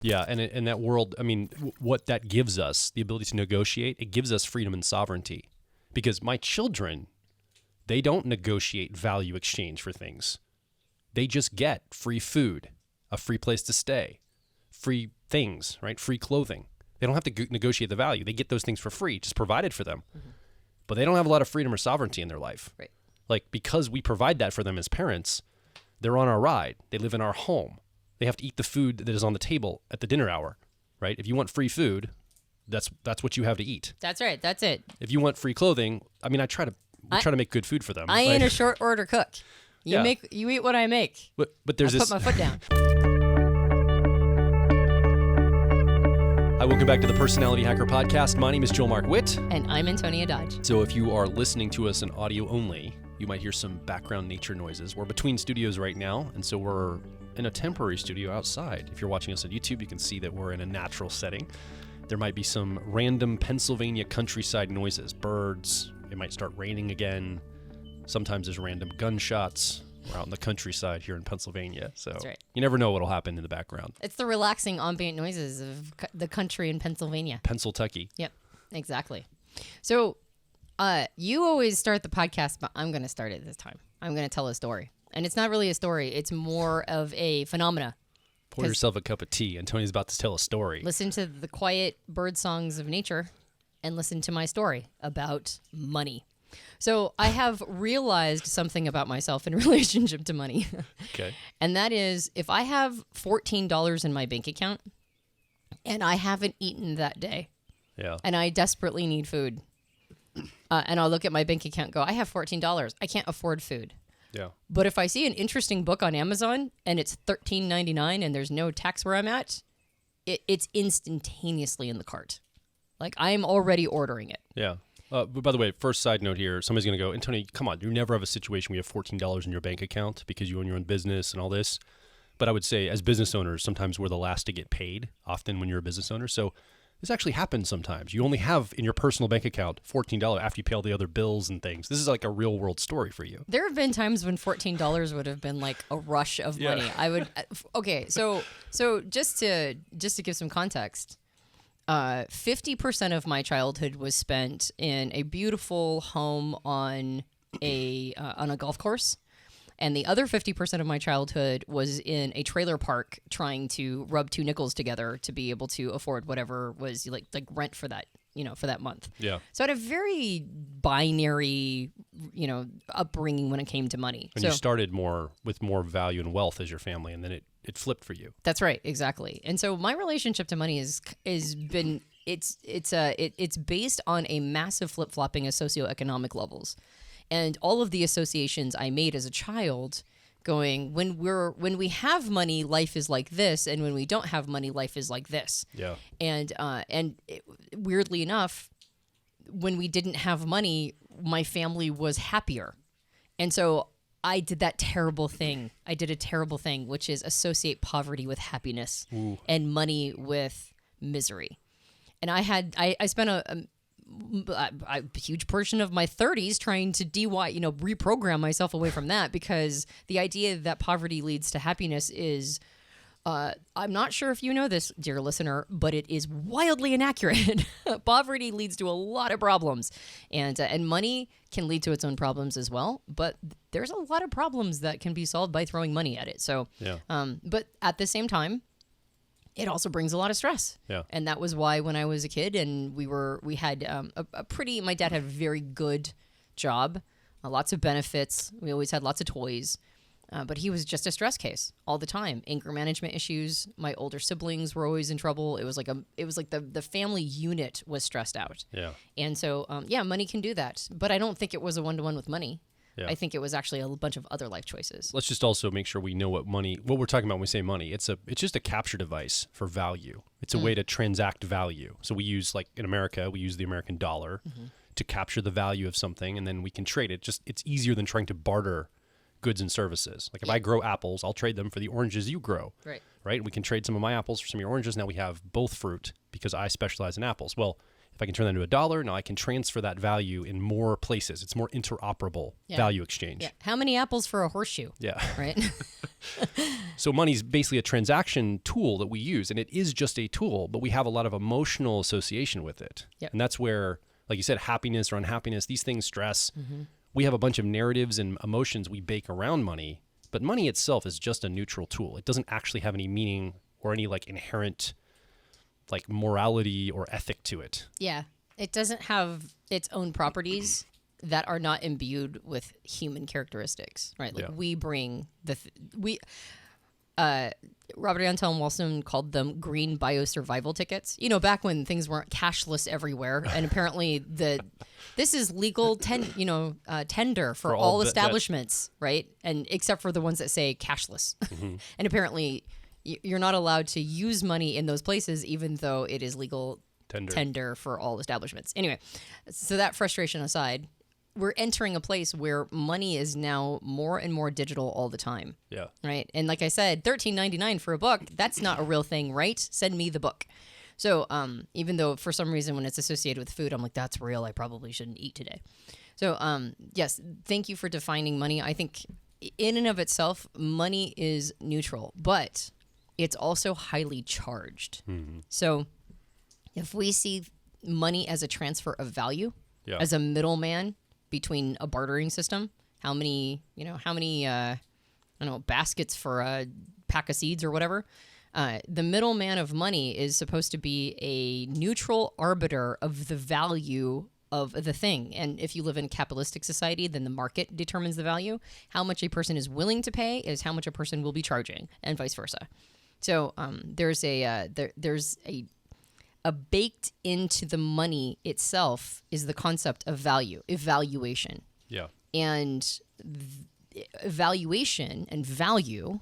Yeah, and in that world, I mean, what that gives us, the ability to negotiate, it gives us freedom and sovereignty. Because my children, they don't negotiate value exchange for things. They just get free food, a free place to stay, free things, right? Free clothing. They don't have to negotiate the value. They get those things for free, just provided for them. Mm-hmm. But they don't have a lot of freedom or sovereignty in their life. Right. Like, because we provide that for them as parents, they're on our ride. They live in our home. They have to eat the food that is on the table at the dinner hour, right? If you want free food, that's what you have to eat. That's right. That's it. If you want free clothing, I mean, I try to make good food for them. I ain't a short order cook. You eat what I make. But there's put my foot down. Hi, welcome back to the Personality Hacker Podcast. My name is Joel Mark Witt. And I'm Antonia Dodge. So if you are listening to us in audio only, you might hear some background nature noises. We're between studios right now, and so we're in a temporary studio outside. If you're watching us on YouTube, you can see that we're in a natural setting. There might be some random Pennsylvania countryside noises, birds. It might start raining again. Sometimes there's random gunshots. We're out in the countryside here in Pennsylvania, so That's right. You never know what'll happen in the background. It's the relaxing ambient noises of the country in Pennsylvania. Pennsyltucky. Yep, exactly. So you always start the podcast, but I'm going to start it this time. I'm going to tell a story. And it's not really a story. It's more of a phenomena. Pour yourself a cup of tea. Antonia's about to tell a story. Listen to the quiet bird songs of nature and listen to my story about money. So I have realized something about myself in relationship to money. Okay. And that is, if I have $14 in my bank account and I haven't eaten that day, and I desperately need food, and I'll look at my bank account and go, I have $14. I can't afford food. Yeah. But if I see an interesting book on Amazon and it's $13.99 and there's no tax where I'm at, it's instantaneously in the cart. Like, I'm already ordering it. Yeah. But by the way, first side note here, somebody's going to go, Antonia, come on, you never have a situation where you have $14 in your bank account because you own your own business and all this. But I would say as business owners, sometimes we're the last to get paid, often when you're a business owner. So this actually happens sometimes. You only have in your personal bank account $14 after you pay all the other bills and things. This is like a real world story for you. There have been times when $14 would have been like a rush of money. I would, okay, so just to give some context, 50% of my childhood was spent in a beautiful home on a golf course. And the other 50% of my childhood was in a trailer park trying to rub two nickels together to be able to afford whatever was like rent for that, for that month. Yeah. So I had a very binary, upbringing when it came to money. And you started with more value and wealth as your family, and then it flipped for you. That's right, exactly. And so my relationship to money is based on a massive flip-flopping of socioeconomic levels. And all of the associations I made as a child going, when we have money, life is like this, and when we don't have money, life is like this. Yeah. And weirdly enough, when we didn't have money, my family was happier. And so I did that terrible thing. I did a terrible thing, which is associate poverty with happiness and money with misery. And I spent a huge portion of my 30s trying to reprogram myself away from that, because the idea that poverty leads to happiness is, I'm not sure if you know this, dear listener, but it is wildly inaccurate. Poverty leads to a lot of problems, and money can lead to its own problems as well. But there's a lot of problems that can be solved by throwing money at it. So, but at the same time, it also brings a lot of stress. Yeah. And that was why when I was a kid and we had my dad had a very good job, lots of benefits. We always had lots of toys. But he was just a stress case all the time. Anger management issues. My older siblings were always in trouble. It was like the family unit was stressed out. Yeah. And so, money can do that. But I don't think it was a one-to-one with money. Yeah. I think it was actually a bunch of other life choices. Let's just also make sure we know what we're talking about when we say money. It's just a capture device for value. It's a way to transact value. So we use, like in America, we use the American dollar to capture the value of something, and then we can trade it. It's easier than trying to barter goods and services. Like if I grow apples, I'll trade them for the oranges you grow. Right? We can trade some of my apples for some of your oranges. Now we have both fruit because I specialize in apples. Well, if If I can turn that into a dollar, now I can transfer that value in more places. It's more interoperable value exchange. Yeah. How many apples for a horseshoe? Yeah. Right. So money's basically a transaction tool that we use, and it is just a tool, but we have a lot of emotional association with it. Yep. And that's where, like you said, happiness or unhappiness, these things, stress, we have a bunch of narratives and emotions we bake around money, but money itself is just a neutral tool. It doesn't actually have any meaning or any like inherent like morality or ethic to it. Yeah. It doesn't have its own properties that are not imbued with human characteristics, right? Like we bring Robert Anton Wilson called them green biosurvival tickets. You know, back when things weren't cashless everywhere, and apparently this is legal tender for all establishments, right? And except for the ones that say cashless, and apparently you're not allowed to use money in those places, even though it is legal tender for all establishments. Anyway, so that frustration aside, we're entering a place where money is now more and more digital all the time. Yeah. Right. And like I said, $13.99 for a book, that's not a real thing, right? Send me the book. So even though for some reason when it's associated with food, I'm like, that's real. I probably shouldn't eat today. So yes, thank you for defining money. I think in and of itself, money is neutral, but it's also highly charged. So if we see money as a transfer of value, as a middleman between a bartering system, how many baskets for a pack of seeds or whatever, the middleman of money is supposed to be a neutral arbiter of the value of the thing. And if you live in a capitalistic society, then the market determines the value. How much a person is willing to pay is how much a person will be charging, and vice versa. So there's a baked into the money itself is the concept of value, evaluation. Yeah. And evaluation and value,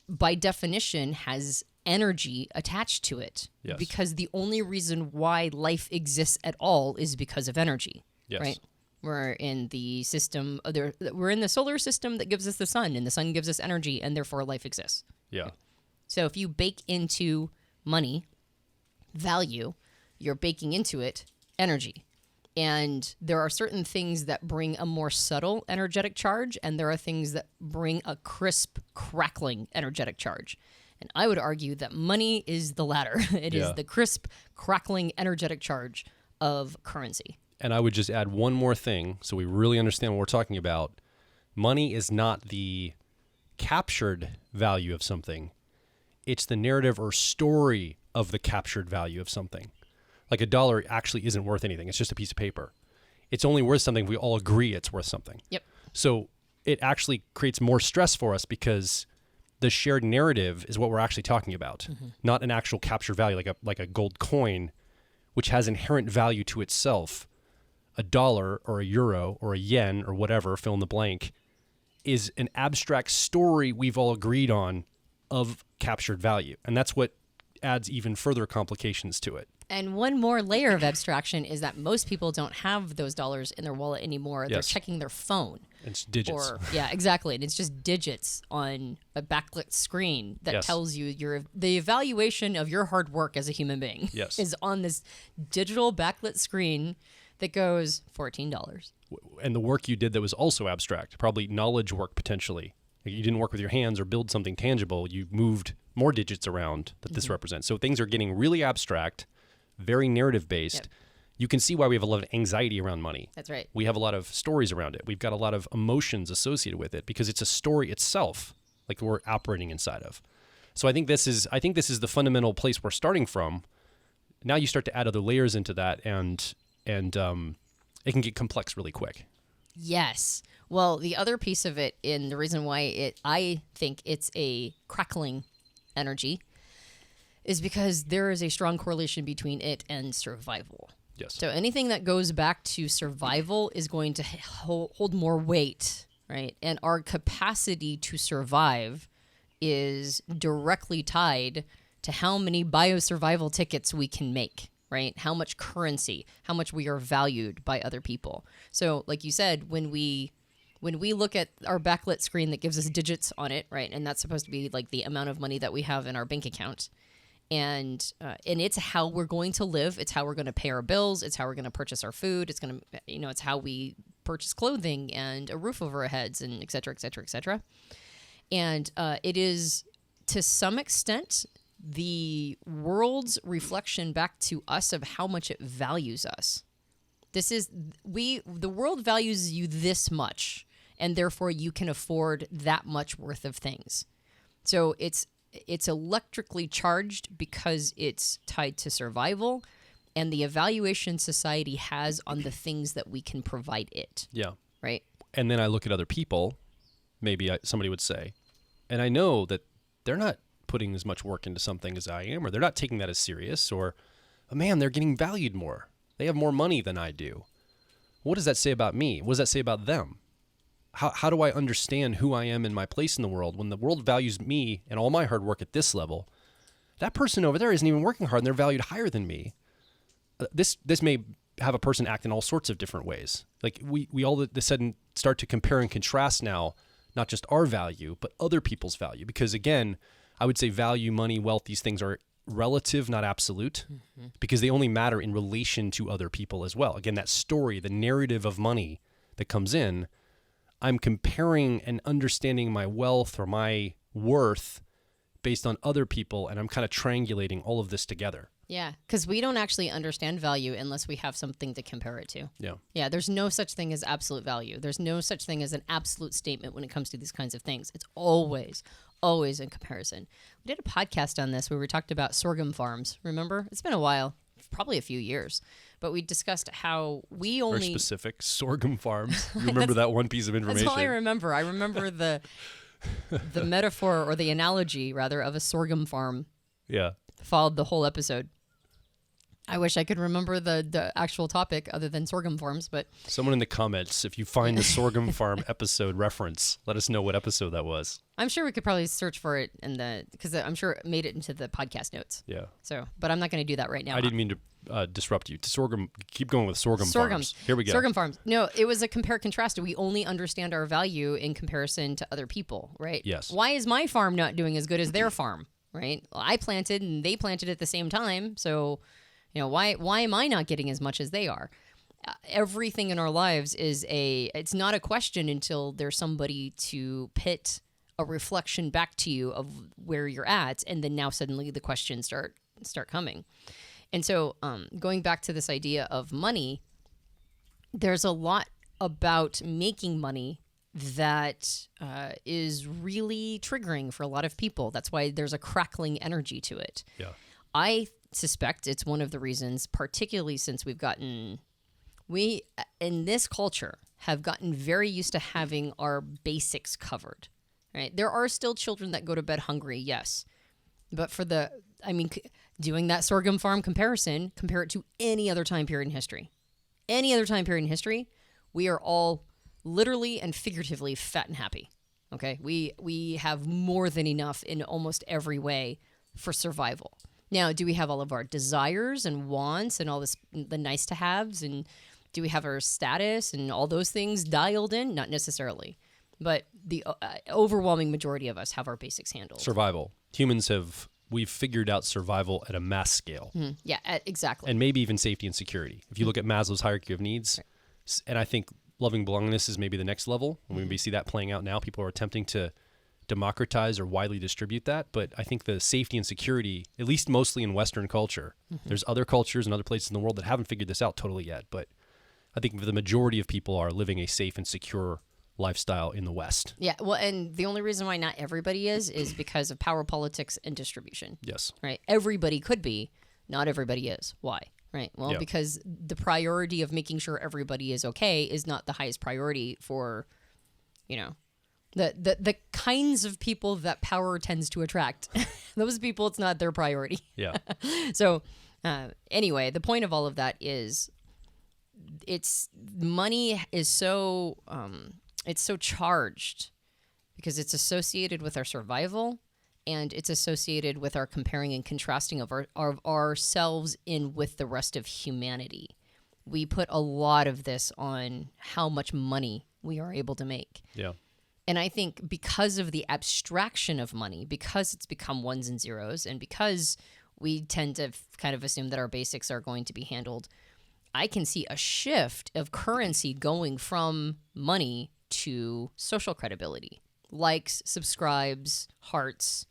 by definition, has energy attached to it. Yes. Because the only reason why life exists at all is because of energy. Yes. Right? We're in the system. We're in the solar system that gives us the sun, and the sun gives us energy, and therefore life exists. Yeah. So if you bake into money value, you're baking into it energy. And there are certain things that bring a more subtle energetic charge, and there are things that bring a crisp, crackling energetic charge. And I would argue that money is the latter. It is the crisp, crackling, energetic charge of currency. And I would just add one more thing so we really understand what we're talking about. Money is not the captured value of something. It's the narrative or story of the captured value of something. Like a dollar actually isn't worth anything. It's just a piece of paper. It's only worth something if we all agree it's worth something. Yep. So it actually creates more stress for us because the shared narrative is what we're actually talking about, not an actual captured value like a gold coin, which has inherent value to itself. A dollar or a euro or a yen or whatever, fill in the blank, is an abstract story we've all agreed on of captured value. And that's what adds even further complications to it. And one more layer of abstraction is that most people don't have those dollars in their wallet anymore. They're checking their phone. It's digits. Yeah, exactly. And it's just digits on a backlit screen that tells you the evaluation of your hard work as a human being is on this digital backlit screen that goes $14. And the work you did that was also abstract, probably knowledge work potentially. You didn't work with your hands or build something tangible. You moved more digits around that this represents. So things are getting really abstract, very narrative-based. Yep. You can see why we have a lot of anxiety around money. That's right. We have a lot of stories around it. We've got a lot of emotions associated with it because it's a story itself, like we're operating inside of. So I think this is the fundamental place we're starting from. Now you start to add other layers into that, and it can get complex really quick. Yes. Well, the other piece of it, and the reason why I think it's a crackling energy, is because there is a strong correlation between it and survival. Yes. So anything that goes back to survival is going to hold more weight, right? And our capacity to survive is directly tied to how many biosurvival tickets we can make, right? How much currency, how much we are valued by other people. So like you said, when we look at our backlit screen that gives us digits on it, right? And that's supposed to be like the amount of money that we have in our bank account. And it's how we're going to live. It's how we're going to pay our bills. It's how we're going to purchase our food. It's going to, it's how we purchase clothing and a roof over our heads, and et cetera, et cetera, et cetera. And it is, to some extent, the world's reflection back to us of how much it values us. The world values you this much, and therefore you can afford that much worth of things. So it's electrically charged because it's tied to survival and the evaluation society has on the things that we can provide it. Yeah. Right? And then I look at other people, somebody would say, and I know that they're not putting as much work into something as I am, or they're not taking that as serious, or, oh man, they're getting valued more. They have more money than I do. What does that say about me? What does that say about them? How do I understand who I am in my place in the world when the world values me and all my hard work at this level? That person over there isn't even working hard and they're valued higher than me. This may have a person act in all sorts of different ways. Like we all of a sudden start to compare and contrast now, not just our value, but other people's value. Because again, I would say value, money, wealth, these things are relative, not absolute, because they only matter in relation to other people as well. Again, that story, the narrative of money that comes in, I'm comparing and understanding my wealth or my worth based on other people, and I'm kind of triangulating all of this together. Yeah, because we don't actually understand value unless we have something to compare it to. Yeah. Yeah, there's no such thing as absolute value. There's no such thing as an absolute statement when it comes to these kinds of things. It's always in comparison. We did a podcast on this where we talked about sorghum farms. Remember? It's been a while, probably a few years. But we discussed how we only... Very specific, sorghum farms. You remember that one piece of information? That's all I remember. I remember the metaphor, or the analogy, rather, of a sorghum farm. Yeah. Followed the whole episode. I wish I could remember the actual topic other than sorghum farms, but... Someone in the comments, if you find the sorghum farm episode reference, let us know what episode that was. I'm sure we could probably search for it because I'm sure it made it into the podcast notes. Yeah. So, but I'm not going to do that right now. I didn't mean to disrupt you. Keep going with sorghum farms. Here we go. Sorghum farms. No, it was a compare contrast. We only understand our value in comparison to other people, right? Yes. Why is my farm not doing as good as their farm, right? Well, I planted and they planted at the same time, so... why am I not getting as much as they are? Everything in our lives it's not a question until there's somebody to pit a reflection back to you of where you're at. And then now suddenly the questions start coming. And so going back to this idea of money, there's a lot about making money that is really triggering for a lot of people. That's why there's a crackling energy to it. Yeah. I suspect it's one of the reasons, particularly since we in this culture have gotten very used to having our basics covered, right? There are still children that go to bed hungry, yes. But doing that sorghum farm comparison, compare it to any other time period in history. Any other time period in history, we are all literally and figuratively fat and happy, okay? We have more than enough in almost every way for survival. Now, do we have all of our desires and wants and all this, the nice to haves, and do we have our status and all those things dialed in? Not necessarily, but the overwhelming majority of us have our basics handled. Survival. We've figured out survival at a mass scale. Yeah, exactly. And maybe even safety and security. If you look at Maslow's hierarchy of needs, right. And I think loving belongingness is maybe the next level. And we maybe see that playing out now. People are attempting to democratize or widely distribute that, but I think the safety and security, at least mostly in Western culture, there's other cultures and other places in the world that haven't figured this out totally yet, but I think the majority of people are living a safe and secure lifestyle in the West. Yeah, well, and the only reason why not everybody is because of power politics and distribution. Yes. Right? Everybody could be, not everybody is. Why? Right? Well, Yeah. Because the priority of making sure everybody is okay is not the highest priority for, the kinds of people that power tends to attract. Those people, it's not their priority. Yeah. So anyway, the point of all of that is money is so it's so charged because it's associated with our survival, and it's associated with our comparing and contrasting of ourselves in with the rest of humanity. We put a lot of this on how much money we are able to make. Yeah. And I think because of the abstraction of money, because it's become ones and zeros, and because we tend to kind of assume that our basics are going to be handled. I can see a shift of currency going from money to social credibility, likes, subscribes, hearts,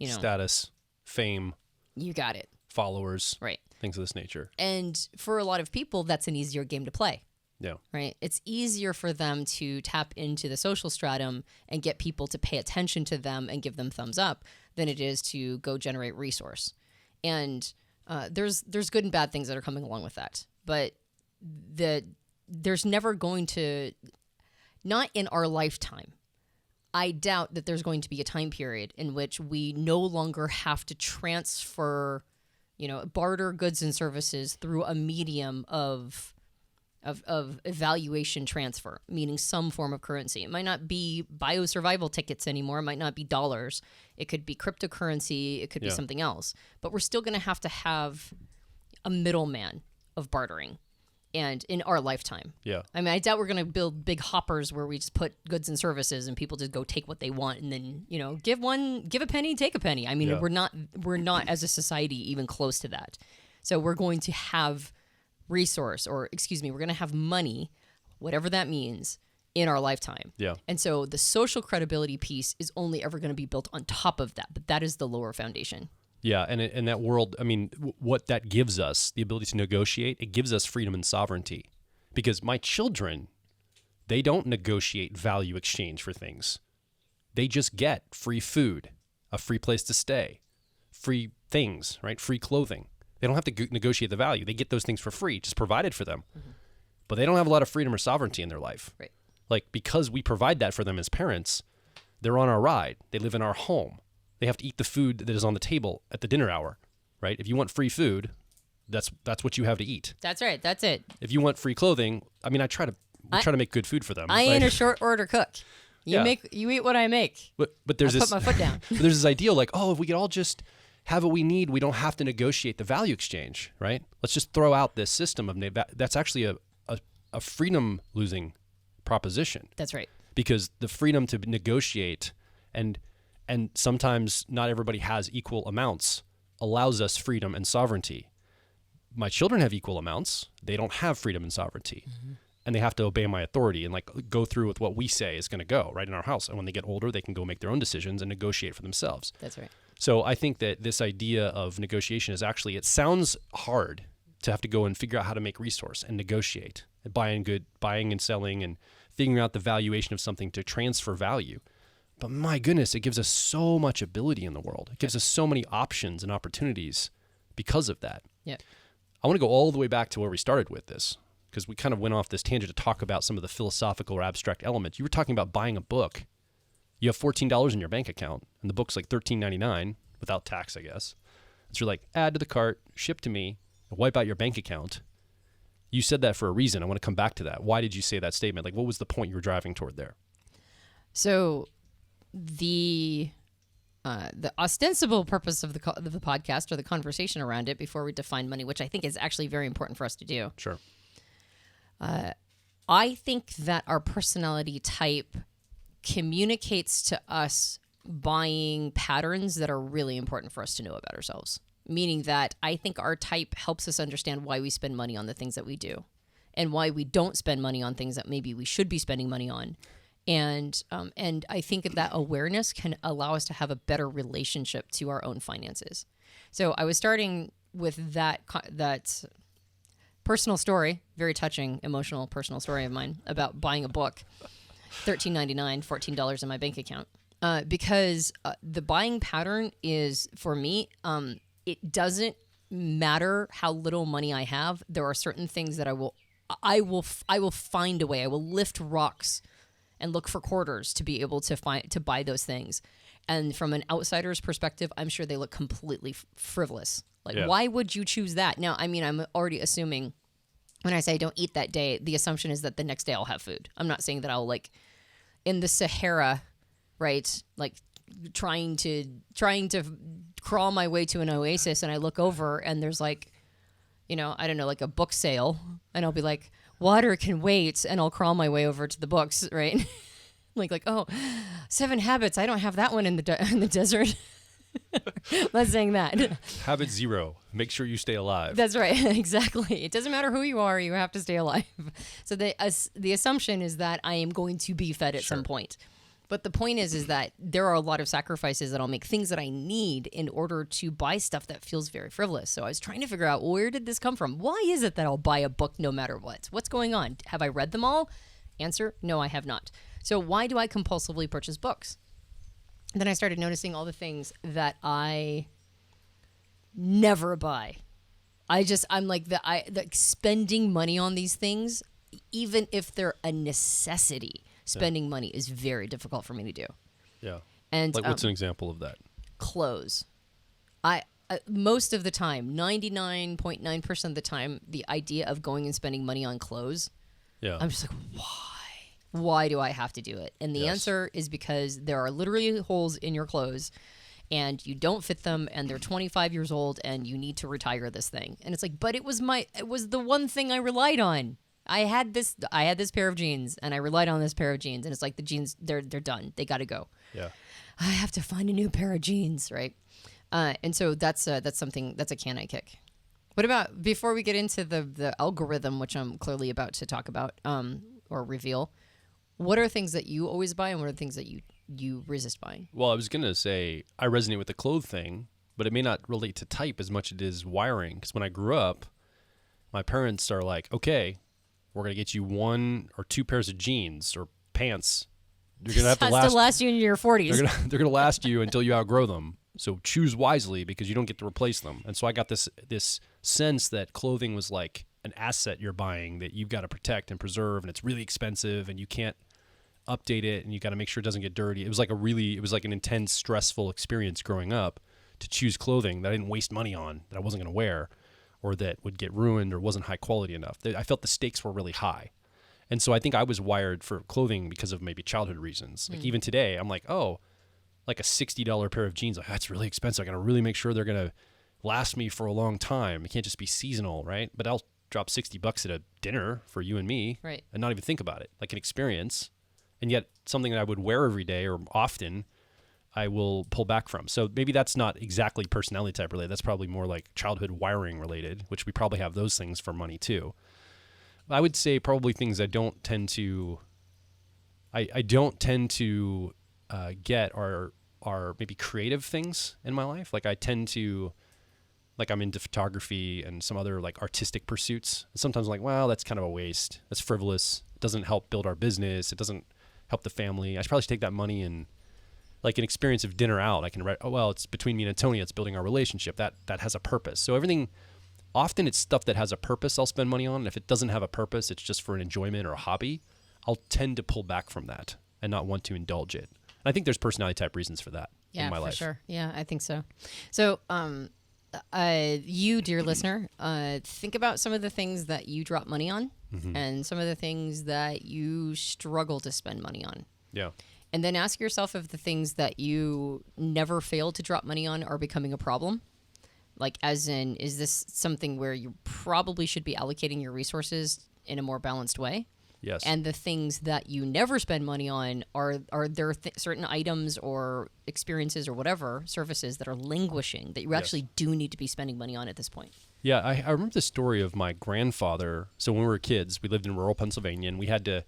status, fame. You got it. Followers. Right. Things of this nature. And for a lot of people, that's an easier game to play. Yeah. Right. It's easier for them to tap into the social stratum and get people to pay attention to them and give them thumbs up than it is to go generate resource. And there's good and bad things that are coming along with that. But there's never going to, not in our lifetime, I doubt that there's going to be a time period in which we no longer have to transfer, barter goods and services through a medium of evaluation transfer, meaning some form of currency. It might not be biosurvival tickets anymore. It might not be dollars. It could be cryptocurrency. It could be something else. But we're still going to have a middleman of bartering, and in our lifetime. Yeah. I mean, I doubt we're going to build big hoppers where we just put goods and services and people just go take what they want and then, give a penny, take a penny. I mean, we're not as a society even close to that. So we're going to have we're going to have money, whatever that means, in our lifetime. Yeah. And so the social credibility piece is only ever going to be built on top of that, but that is the lower foundation. Yeah, and in that world, I mean, what that gives us, the ability to negotiate, it gives us freedom and sovereignty. Because my children, they don't negotiate value exchange for things. They just get free food, a free place to stay, free things, right? Free clothing. They don't have to negotiate the value. They get those things for free, just provided for them. Mm-hmm. But they don't have a lot of freedom or sovereignty in their life. Right. Like, because we provide that for them as parents, they're on our ride. They live in our home. They have to eat the food that is on the table at the dinner hour, right? If you want free food, that's what you have to eat. That's right. That's it. If you want free clothing, I mean, I try to make good food for them. I ain't a short order cook. You eat what I make. But there's put my foot down. But there's this ideal like, oh, if we could all just have what we need, we don't have to negotiate the value exchange, right? Let's just throw out this system of that's actually a freedom losing proposition. That's right. Because the freedom to negotiate and sometimes not everybody has equal amounts allows us freedom and sovereignty. My children have equal amounts. They don't have freedom and sovereignty. Mm-hmm. And they have to obey my authority and go through with what we say is going to go right in our house. And when they get older, they can go make their own decisions and negotiate for themselves. That's right. So I think that this idea of negotiation is actually, it sounds hard to have to go and figure out how to make resource and negotiate, and buying and selling and figuring out the valuation of something to transfer value. But my goodness, it gives us so much ability in the world. It gives us so many options and opportunities because of that. Yeah. I want to go all the way back to where we started with this, because we kind of went off this tangent to talk about some of the philosophical or abstract elements. You were talking about buying a book. You have $14 in your bank account, and the book's like $13.99 without tax, I guess. So you're like, add to the cart, ship to me, wipe out your bank account. You said that for a reason. I want to come back to that. Why did you say that statement? Like, what was the point you were driving toward there? So the ostensible purpose of the podcast, or the conversation around it, before we define money, which I think is actually very important for us to do. Sure. I think that our personality type communicates to us buying patterns that are really important for us to know about ourselves. Meaning that I think our type helps us understand why we spend money on the things that we do, and why we don't spend money on things that maybe we should be spending money on. And I think that awareness can allow us to have a better relationship to our own finances. So I was starting with that personal story, very touching, emotional, personal story of mine about buying a book, $13.99, $14 in my bank account. Because the buying pattern is, for me, it doesn't matter how little money I have. There are certain things that I will find a way. I will lift rocks and look for quarters to be able to buy those things. And from an outsider's perspective, I'm sure they look completely frivolous. Like, why would you choose that? Now, I mean, I'm already assuming when I say don't eat that day, the assumption is that the next day I'll have food. I'm not saying that I'll, like, in the Sahara, right, like trying to crawl my way to an oasis, and I look over and there's like, I don't know, like a book sale, and I'll be like, water can wait, and I'll crawl my way over to the books, right? like, oh, 7 Habits. I don't have that one in the desert. I'm not saying that. Habit 0. Make sure you stay alive. That's right. Exactly. It doesn't matter who you are. You have to stay alive. So the assumption is that I am going to be fed at some point. But the point is that there are a lot of sacrifices that I'll make, things that I need in order to buy stuff that feels very frivolous. So I was trying to figure out, where did this come from? Why is it that I'll buy a book no matter what? What's going on? Have I read them all? Answer, no, I have not. So why do I compulsively purchase books? And then I started noticing all the things that I never buy. I'm like spending money on these things, even if they're a necessity. Spending money is very difficult for me to do. Yeah. And like, what's an example of that? Clothes. I most of the time, 99.9% of the time, the idea of going and spending money on clothes, I'm just like, why? Why do I have to do it? And the answer is because there are literally holes in your clothes and you don't fit them and they're 25 years old and you need to retire this thing. And it's like, but it was the one thing I relied on. I had this pair of jeans and I relied on this pair of jeans, and it's like the jeans, they're done. They got to go. Yeah. I have to find a new pair of jeans, right? And so that's a can I kick. What about, before we get into the algorithm, which I'm clearly about to talk about or reveal, what are things that you always buy and what are things that you resist buying? Well, I was going to say I resonate with the clothes thing, but it may not relate to type as much as it is wiring. Because when I grew up, my parents are like, okay, we're going to get you 1 or 2 pairs of jeans or pants. You're going to have to last you in your 40s. They're going to last you until you outgrow them. So choose wisely because you don't get to replace them. And so I got this sense that clothing was like an asset you're buying that you've got to protect and preserve, and it's really expensive and you can't update it and you got to make sure it doesn't get dirty. It was like an intense, stressful experience growing up to choose clothing that I didn't waste money on, that I wasn't going to wear, or that would get ruined or wasn't high quality enough. I felt the stakes were really high. And so I think I was wired for clothing because of maybe childhood reasons. Like even today, I'm like, oh, like a $60 pair of jeans, like that's really expensive. I got to really make sure they're going to last me for a long time. It can't just be seasonal, right? But I'll drop $60 at a dinner for you and me, right, and not even think about it, like an experience. And yet something that I would wear every day or often, I will pull back from. So maybe that's not exactly personality type related. That's probably more like childhood wiring related, which we probably have those things for money too. I would say probably things I don't tend to get are maybe creative things in my life. Like I tend to, like I'm into photography and some other like artistic pursuits. Sometimes I'm like, well, that's kind of a waste. That's frivolous. It doesn't help build our business. It doesn't help the family. I should probably take that money and like an experience of dinner out. I can write, oh, well, it's between me and Antonia. It's building our relationship. That has a purpose. So everything, often it's stuff that has a purpose I'll spend money on. And if it doesn't have a purpose, it's just for an enjoyment or a hobby, I'll tend to pull back from that and not want to indulge it. And I think there's personality type reasons for that in my life. Yeah, for sure. Yeah, I think so. So you, dear listener, think about some of the things that you drop money on and some of the things that you struggle to spend money on. Yeah. And then ask yourself if the things that you never fail to drop money on are becoming a problem. Like, as in, is this something where you probably should be allocating your resources in a more balanced way? Yes. And the things that you never spend money on, are there certain items or experiences or whatever, services that are languishing that you actually do need to be spending money on at this point? Yeah, I remember the story of my grandfather. So when we were kids, we lived in rural Pennsylvania, and we had to,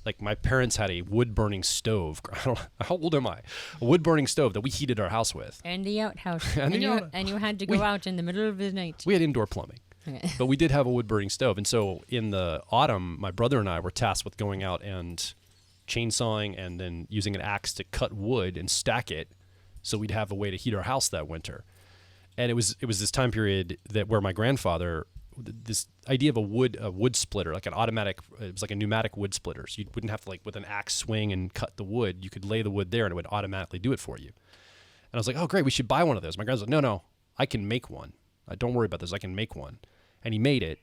like, my parents had a wood-burning stove. How old am I? A wood-burning stove that we heated our house with. And the outhouse. and you had to go out in the middle of the night. We had indoor plumbing. Okay. But we did have a wood-burning stove. And so in the autumn, my brother and I were tasked with going out and chainsawing and then using an axe to cut wood and stack it so we'd have a way to heat our house that winter. And it was this time period where my grandfather, this idea of a wood splitter, like an automatic, it was like a pneumatic wood splitter. So you wouldn't have to, like, with an axe swing and cut the wood. You could lay the wood there and it would automatically do it for you. And I was like, oh, great, we should buy one of those. My grandfather was like, no, I can make one. Don't worry about this. I can make one. And he made it,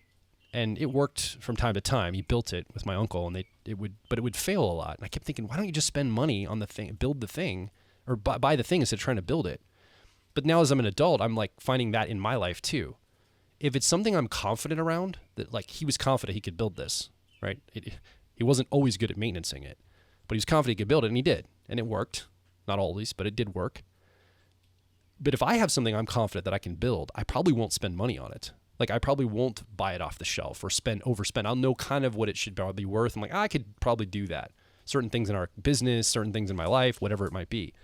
and it worked from time to time. He built it with my uncle, and it would fail a lot. And I kept thinking, why don't you just spend money on the thing, build the thing, or buy the thing instead of trying to build it? But now as I'm an adult, I'm like finding that in my life too. If it's something I'm confident around, that like he was confident he could build this, right? He wasn't always good at maintaining it, but he was confident he could build it, and he did, and it worked. Not always, but it did work. But if I have something I'm confident that I can build, I probably won't spend money on it. Like I probably won't buy it off the shelf or overspend. I'll know kind of what it should probably be worth. I'm like, I could probably do that. Certain things in our business, certain things in my life, whatever it might be.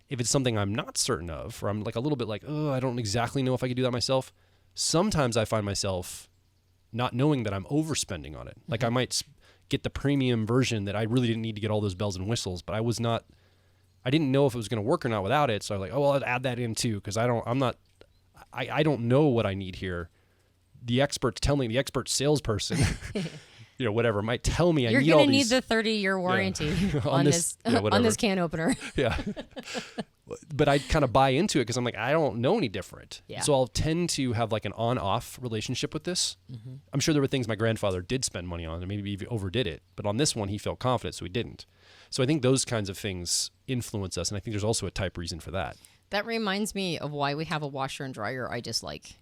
If it's something I'm not certain of, or I'm like a little bit like, oh, I don't exactly know if I could do that myself. Sometimes I find myself not knowing that I'm overspending on it. Like I might get the premium version that I really didn't need to get all those bells and whistles, but I didn't know if it was going to work or not without it. So I was like, oh, well, I'll add that in too. Cause I don't know what I need here. The expert salesperson, whatever might tell me You're I need all these. You're going to need the 30-year warranty on this can opener. Yeah. But I kind of buy into it because I'm like, I don't know any different. Yeah. So I'll tend to have like an on-off relationship with this. Mm-hmm. I'm sure there were things my grandfather did spend money on and maybe he overdid it. But on this one, he felt confident, so he didn't. So I think those kinds of things influence us. And I think there's also a type reason for that. That reminds me of why we have a washer and dryer I dislike.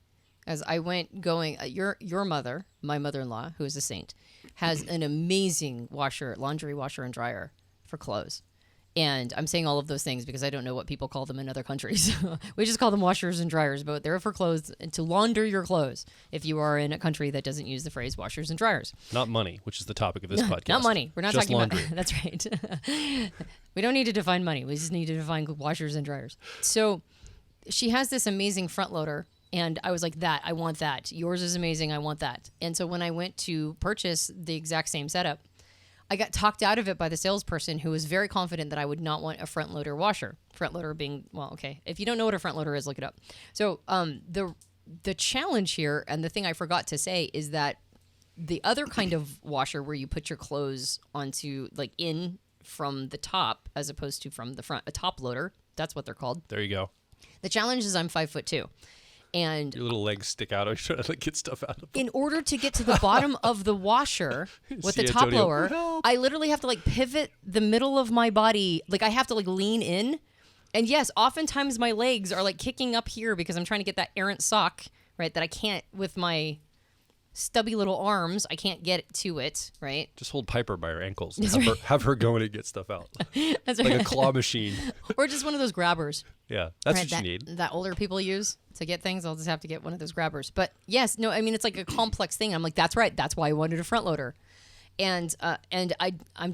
As I went going, your mother, my mother-in-law, who is a saint, has an amazing laundry washer and dryer for clothes. And I'm saying all of those things because I don't know what people call them in other countries. We just call them washers and dryers, but they're for clothes, to launder your clothes if you are in a country that doesn't use the phrase washers and dryers. Not money, which is the topic of this podcast. Not money. We're not just talking laundry. about... That's right. We don't need to define money. We just need to define washers and dryers. So she has this amazing front loader. And I was like, I want that. Yours is amazing. I want that. And so when I went to purchase the exact same setup, I got talked out of it by the salesperson who was very confident that I would not want a front loader washer. Front loader being, well, okay. If you don't know what a front loader is, look it up. So the challenge here, and the thing I forgot to say, is that the other kind of washer where you put your clothes onto, like in from the top as opposed to from the front, a top loader, that's what they're called. There you go. The challenge is I'm 5'2". And your little legs stick out. I'm trying to get stuff out of them. In order to get to the bottom of the washer with the top Antonia, lower, help. I literally have to like pivot the middle of my body. Like I have to like lean in. And yes, oftentimes my legs are like kicking up here because I'm trying to get that errant sock, right? That I can't with my stubby little arms. I can't get to it, right? Just hold Piper by her ankles and have her go in and get stuff out. That's like right. a claw machine. Or just one of those grabbers. Yeah, that's right, what you need. That older people use to get things. I'll just have to get one of those grabbers. But yes, no, I mean, it's like a complex thing. I'm like, that's right. That's why I wanted a front loader. And I'm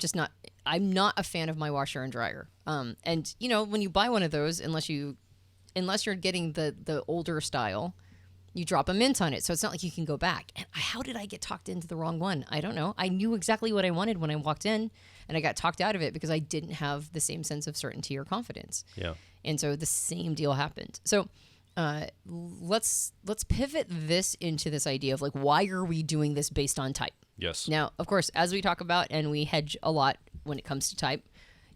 not a fan of my washer and dryer. And when you buy one of those, unless you're getting the older style, you drop a mint on it. So it's not like you can go back. And how did I get talked into the wrong one? I don't know. I knew exactly what I wanted when I walked in, and I got talked out of it because I didn't have the same sense of certainty or confidence. Yeah. And so the same deal happened. So let's pivot this into this idea of like, why are we doing this based on type? Yes. Now, of course, as we talk about and we hedge a lot when it comes to type,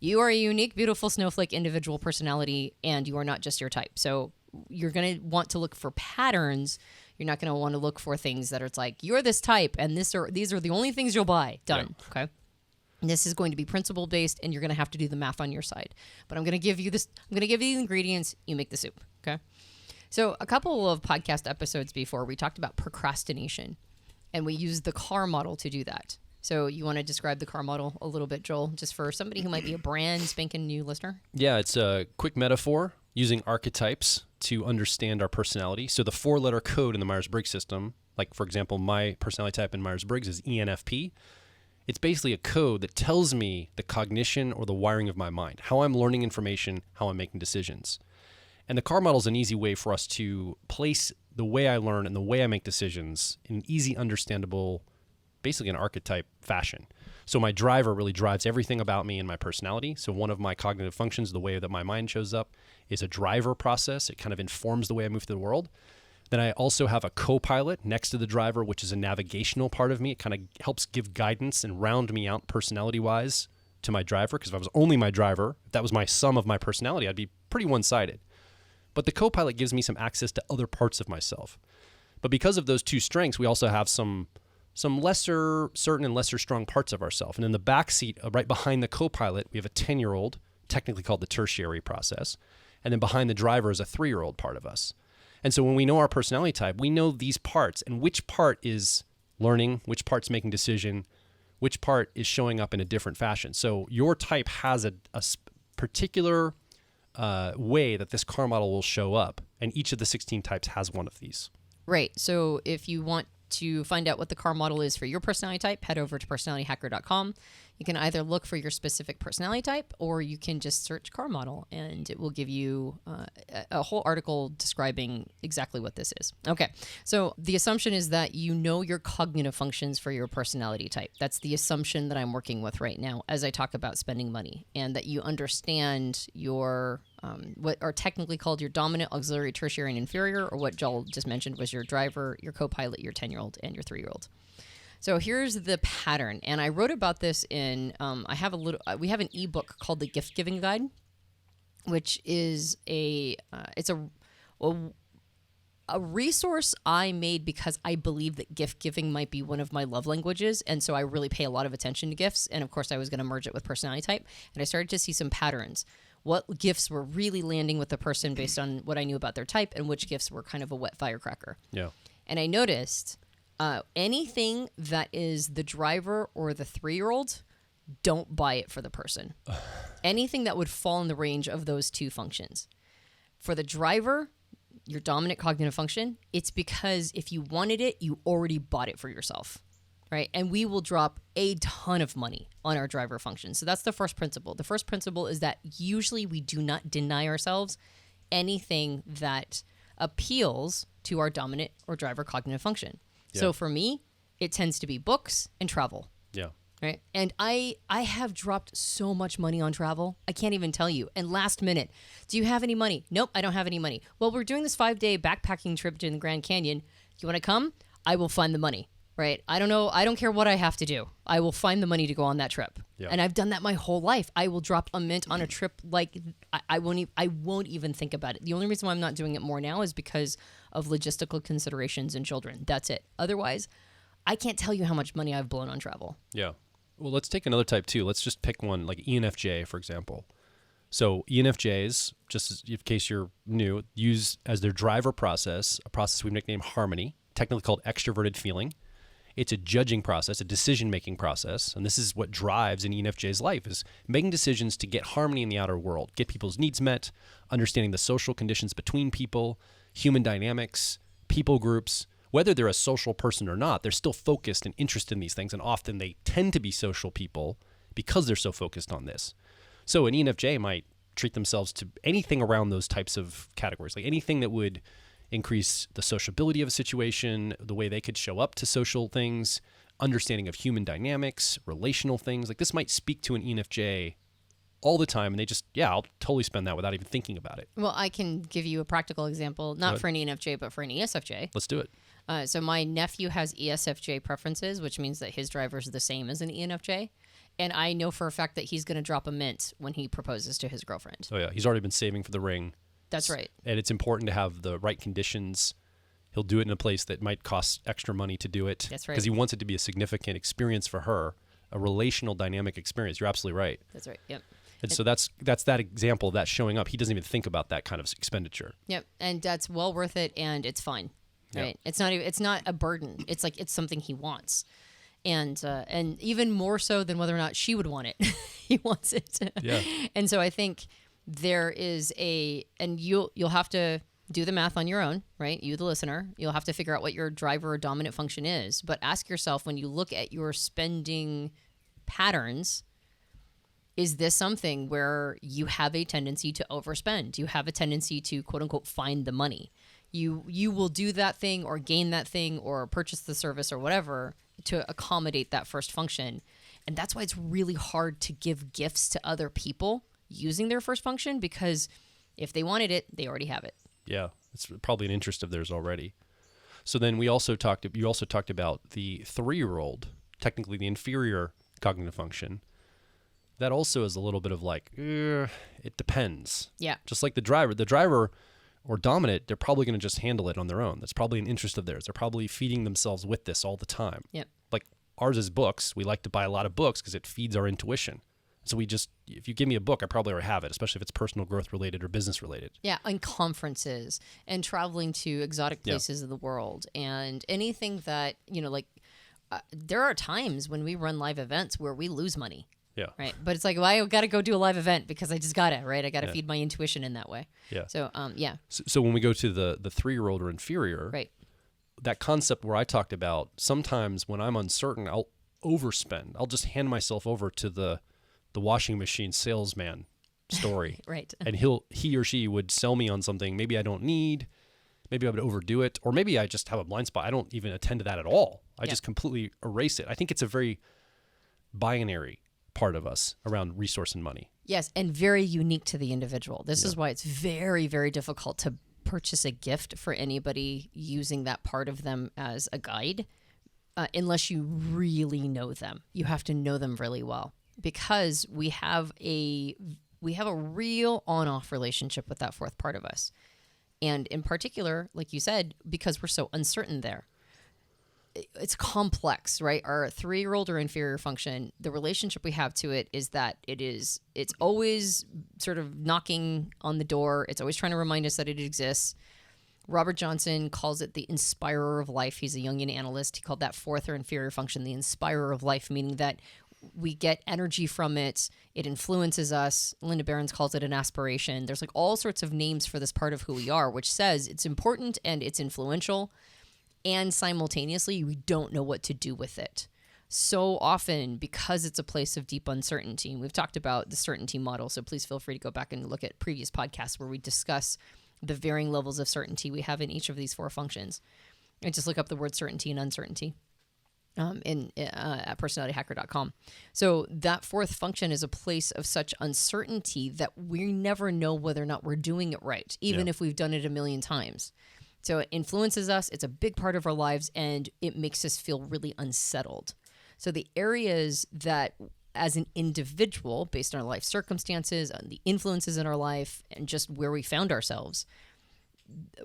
you are a unique, beautiful snowflake individual personality, and you are not just your type. So you're going to want to look for patterns. You're not going to want to look for things that are like, you're this type, and these are the only things you'll buy. Done. Yeah. Okay. And this is going to be principle based, and you're going to have to do the math on your side. But I'm going to give you this. I'm going to give you the ingredients. You make the soup. Okay. So a couple of podcast episodes before, we talked about procrastination, and we used the car model to do that. So you want to describe the car model a little bit, Joel, just for somebody who might be a brand spanking new listener? Yeah, it's a quick metaphor using archetypes to understand our personality. So the 4-letter code in the Myers-Briggs system, like for example, my personality type in Myers-Briggs is ENFP. It's basically a code that tells me the cognition or the wiring of my mind, how I'm learning information, how I'm making decisions. And the car model is an easy way for us to place the way I learn and the way I make decisions in an easy, understandable, basically an archetype fashion. So my driver really drives everything about me and my personality. So one of my cognitive functions, the way that my mind shows up, is a driver process. It kind of informs the way I move through the world. Then I also have a co-pilot next to the driver, which is a navigational part of me. It kind of helps give guidance and round me out personality-wise to my driver, because if I was only my driver, if that was my sum of my personality, I'd be pretty one-sided. But the co-pilot gives me some access to other parts of myself. But because of those two strengths, we also have some lesser certain and lesser strong parts of ourselves. And in the back seat, right behind the co-pilot, we have a 10-year-old, technically called the tertiary process. And then behind the driver is a 3-year-old part of us. And so when we know our personality type, we know these parts and which part is learning, which part's making decision, which part is showing up in a different fashion. So your type has a particular way that this car model will show up, and each of the 16 types has one of these. Right. So if you want to find out what the car model is for your personality type, head over to personalityhacker.com. You can either look for your specific personality type, or you can just search car model, and it will give you a whole article describing exactly what this is. Okay, so the assumption is that you know your cognitive functions for your personality type. That's the assumption that I'm working with right now as I talk about spending money, and that you understand your what are technically called your dominant, auxiliary, tertiary, and inferior, or what Joel just mentioned was your driver, your co-pilot, your 10-year-old, and your 3-year-old. So here's the pattern, and I wrote about this in. We have an ebook called the Gift Giving Guide, which is a resource I made because I believe that gift giving might be one of my love languages, and so I really pay a lot of attention to gifts. And of course, I was going to merge it with personality type, and I started to see some patterns. What gifts were really landing with the person based on what I knew about their type, and which gifts were kind of a wet firecracker. Yeah, and I noticed. Anything that is the driver or the 3-year-old, don't buy it for the person. Anything that would fall in the range of those two functions. For the driver, your dominant cognitive function, it's because if you wanted it, you already bought it for yourself, right? And we will drop a ton of money on our driver function. So that's the first principle. The first principle is that usually we do not deny ourselves anything that appeals to our dominant or driver cognitive function. Yeah. So for me, it tends to be books and travel. Yeah. Right. And I have dropped so much money on travel. I can't even tell you. And last minute, do you have any money? Nope, I don't have any money. Well, we're doing this 5-day backpacking trip to the Grand Canyon. You want to come? I will find the money. Right. I don't know. I don't care what I have to do. I will find the money to go on that trip. Yeah. And I've done that my whole life. I will drop a mint on a trip like I won't even think about it. The only reason why I'm not doing it more now is because of logistical considerations and children. That's it. Otherwise, I can't tell you how much money I've blown on travel. Yeah. Well, let's take another type too. Let's just pick one, like ENFJ, for example. So ENFJs, just in case you're new, use as their driver process, a process we've nicknamed harmony, technically called extroverted feeling. It's a judging process, a decision-making process, and this is what drives an ENFJ's life, is making decisions to get harmony in the outer world, get people's needs met, understanding the social conditions between people, human dynamics, people groups. Whether they're a social person or not, they're still focused and interested in these things, and often they tend to be social people because they're so focused on this. So an ENFJ might treat themselves to anything around those types of categories, like anything that would increase the sociability of a situation, the way they could show up to social things, understanding of human dynamics, relational things. Like this might speak to an ENFJ all the time, and they just, yeah, I'll totally spend that without even thinking about it. Well, I can give you a practical example, not for an ENFJ, but for an ESFJ. Let's do it. So my nephew has ESFJ preferences, which means that his driver is the same as an ENFJ. And I know for a fact that he's going to drop a mint when he proposes to his girlfriend. Oh, yeah. He's already been saving for the ring. That's right. And it's important to have the right conditions. He'll do it in a place that might cost extra money to do it. That's right. Because he wants it to be a significant experience for her, a relational dynamic experience. You're absolutely right. That's right. Yep. And so that's that example of that showing up. He doesn't even think about that kind of expenditure. Yep. And that's well worth it, and it's fine. Right. Yep. It's not a burden. It's like it's something he wants. And even more so than whether or not she would want it. He wants it. Yeah. And so I think there is and you'll have to do the math on your own, right? You, the listener, you'll have to figure out what your driver or dominant function is. But ask yourself, when you look at your spending patterns, is this something where you have a tendency to overspend? You have a tendency to, quote unquote, find the money. You will do that thing or gain that thing or purchase the service or whatever to accommodate that first function. And that's why it's really hard to give gifts to other people using their first function, because if they wanted it, they already have it. Yeah, it's probably an interest of theirs already. So then you also talked about the 3-year-old, technically the inferior cognitive function. That also is a little bit of like, it depends. Yeah. Just like the driver or dominant, they're probably going to just handle it on their own. That's probably an interest of theirs. They're probably feeding themselves with this all the time. Yep. Like ours is books. We like to buy a lot of books because it feeds our intuition. So if you give me a book, I probably already have it, especially if it's personal growth related or business related. Yeah, and conferences and traveling to exotic places of the world and anything that, there are times when we run live events where we lose money. Yeah. Right. But it's like, well, I got to go do a live event because I just got to, right? I got to Yeah. feed my intuition in that way. Yeah. So, yeah. So when we go to the 3-year-old or inferior, Right. that concept where I talked about, sometimes when I'm uncertain, I'll overspend. I'll just hand myself over to the washing machine salesman story. Right. And he or she would sell me on something maybe I don't need, maybe I would overdo it, or maybe I just have a blind spot. I don't even attend to that at all. I just completely erase it. I think it's a very binary part of us around resource and money. Yes, and very unique to the individual. This is why it's very, very difficult to purchase a gift for anybody using that part of them as a guide, unless you really know them. You have to know them really well, because we have a real on-off relationship with that fourth part of us. And in particular, like you said, because we're so uncertain there, it's complex, right? Our 3-year-old or inferior function, the relationship we have to it is that it's always sort of knocking on the door. It's always trying to remind us that it exists. Robert Johnson calls it the inspirer of life. He's a Jungian analyst. He called that fourth or inferior function the inspirer of life, meaning that we get energy from it. It influences us. Linda Behrens calls it an aspiration. There's like all sorts of names for this part of who we are, which says it's important and it's influential. And simultaneously, we don't know what to do with it. So often, because it's a place of deep uncertainty, and we've talked about the certainty model, so please feel free to go back and look at previous podcasts where we discuss the varying levels of certainty we have in each of these 4 functions. And just look up the word certainty and uncertainty at personalityhacker.com. So that fourth function is a place of such uncertainty that we never know whether or not we're doing it right, even if we've done it a million times. So it influences us. It's a big part of our lives, and it makes us feel really unsettled. So the areas that, as an individual, based on our life circumstances, on the influences in our life, and just where we found ourselves,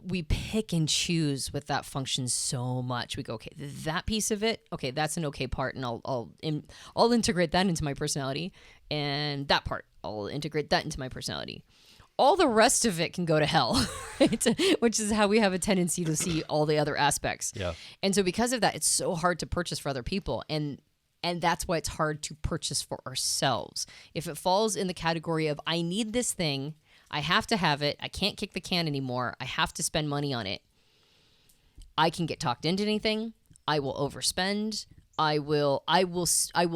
we pick and choose with that function so much. We go, okay, that piece of it, okay, that's an okay part, and I'll integrate that into my personality, and that part, I'll integrate that into my personality. All the rest of it can go to hell, right? Which is how we have a tendency to see all the other aspects. Yeah. And so because of that, it's so hard to purchase for other people. And that's why it's hard to purchase for ourselves. If it falls in the category of, I need this thing, I have to have it, I can't kick the can anymore, I have to spend money on it, I can get talked into anything, I will overspend, I will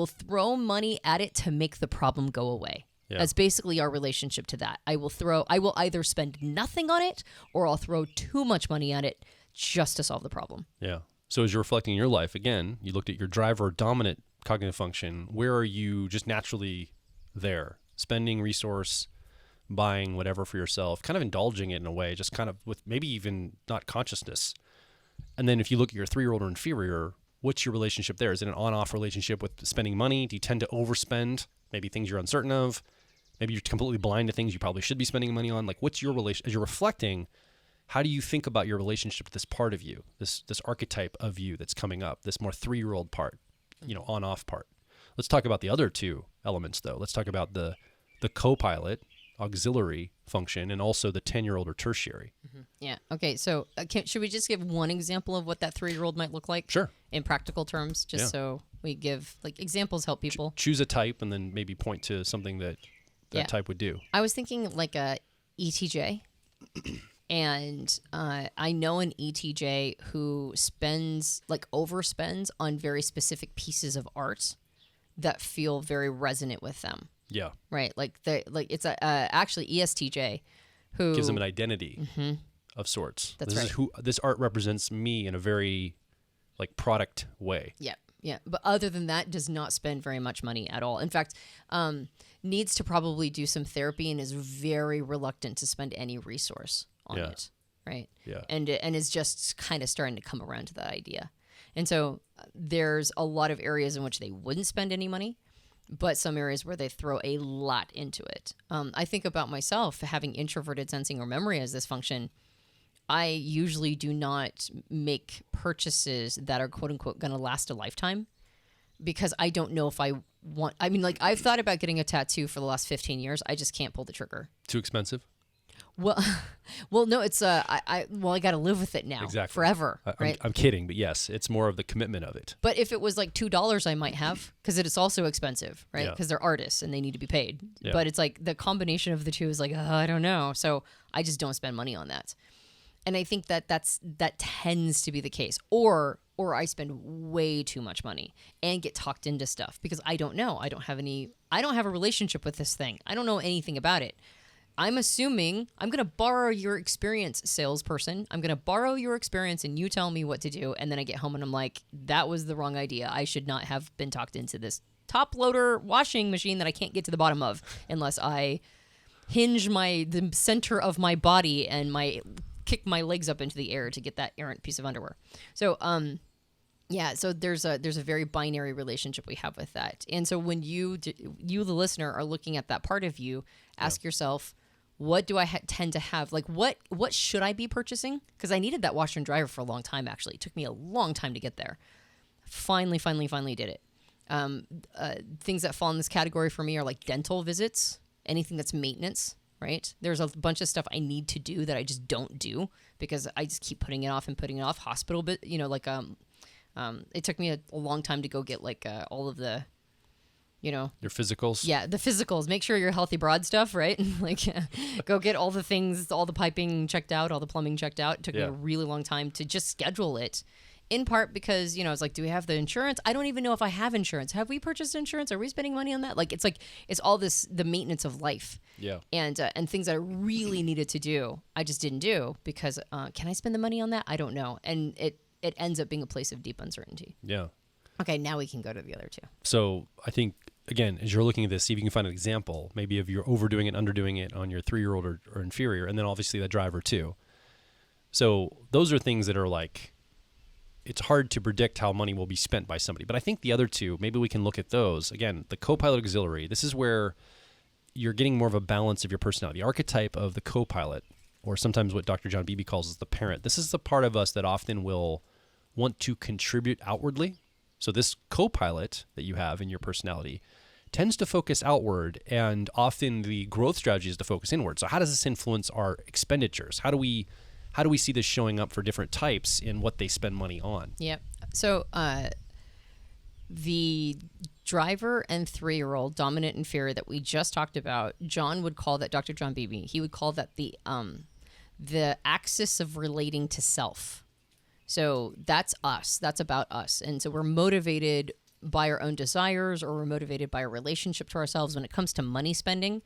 throw money at it to make the problem go away. Yeah. That's basically our relationship to that. I will either spend nothing on it, or I'll throw too much money at it just to solve the problem. Yeah. So as you're reflecting your life, again, you looked at your driver dominant cognitive function. Where are you just naturally there? Spending resource, buying whatever for yourself, kind of indulging it in a way, just kind of with maybe even not consciousness. And then if you look at your 3-year-old or inferior, what's your relationship there? Is it an on-off relationship with spending money? Do you tend to overspend? Maybe things you're uncertain of? Maybe you're completely blind to things you probably should be spending money on. Like, what's your relation? As you're reflecting, how do you think about your relationship with this part of you, this archetype of you that's coming up, this more 3-year-old part, on-off part? Let's talk about the other 2 elements, though. Let's talk about the co-pilot, auxiliary function, and also the 10-year-old or tertiary. Mm-hmm. Yeah. Okay. So should we just give one example of what that 3-year-old might look like? Sure. In practical terms, just so we give, like, examples help people. Choose a type and then maybe point to something that type would do. I was thinking like a ETJ. And I know an ETJ who overspends on very specific pieces of art that feel very resonant with them. Yeah. Right. It's actually ESTJ who gives them an identity of sorts. That's this right. is this art represents me in a very product way. Yeah. Yeah. But other than that, does not spend very much money at all. In fact, needs to probably do some therapy and is very reluctant to spend any resource on it. Right. Yeah. And is just kind of starting to come around to that idea. And so there's a lot of areas in which they wouldn't spend any money, but some areas where they throw a lot into it. I think about myself having introverted sensing or memory as this function. I usually do not make purchases that are quote unquote going to last a lifetime, because I don't know if I want. I mean, I've thought about getting a tattoo for the last 15 years. I just can't pull the trigger. Too expensive? Well, well, no, it's I got to live with it now, Exactly. forever, right? I'm kidding, but yes, it's more of the commitment of it. But if it was like $2, I might have, because it is also expensive, right? Yeah. Because they're artists and they need to be paid. Yeah. But it's like the combination of the two is like, I don't know. So I just don't spend money on that. And I think that that tends to be the case. Or I spend way too much money and get talked into stuff because I don't know. I don't have a relationship with this thing. I don't know anything about it. I'm assuming I'm going to borrow your experience, salesperson. I'm going to borrow your experience and you tell me what to do. And then I get home and I'm like, that was the wrong idea. I should not have been talked into this top loader washing machine that I can't get to the bottom of unless I hinge the center of my body and kick my legs up into the air to get that errant piece of underwear. So, yeah, so there's a very binary relationship we have with that. And so when you the listener, are looking at that part of you, ask yourself, what do I tend to have? Like, what should I be purchasing? Because I needed that washer and dryer for a long time, actually. It took me a long time to get there. Finally did it. Things that fall in this category for me are like dental visits, anything that's maintenance, right? There's a bunch of stuff I need to do that I just don't do because I just keep putting it off. Hospital, it took me a long time to go get like all of the, your physicals. Yeah, the physicals. Make sure you're healthy broad stuff, right? Go get all the things, all the piping checked out, all the plumbing checked out. It took me a really long time to just schedule it. In part because, it's like, do we have the insurance? I don't even know if I have insurance. Have we purchased insurance? Are we spending money on that? It's all this, the maintenance of life. Yeah. And things that I really needed to do, I just didn't do because can I spend the money on that? I don't know. And it ends up being a place of deep uncertainty. Yeah. Okay, now we can go to the other two. So I think, again, as you're looking at this, see if you can find an example, maybe of you're overdoing it, underdoing it on your 3-year-old or inferior, and then obviously the driver too. So those are things that are like, it's hard to predict how money will be spent by somebody. But I think the other two, maybe we can look at those. Again, the co-pilot auxiliary, this is where you're getting more of a balance of your personality. The archetype of the co-pilot, or sometimes what Dr. John Beebe calls as the parent. This is the part of us that often will want to contribute outwardly. So this co-pilot that you have in your personality tends to focus outward, and often the growth strategy is to focus inward. So how does this influence our expenditures? How do we see this showing up for different types in what they spend money on? Yep. So the driver and 3-year-old dominant inferior that we just talked about, John would call that, Dr. John Beebe, he would call that the axis of relating to self. So that's us. That's about us. And so we're motivated by our own desires, or we're motivated by our relationship to ourselves. When it comes to money spending,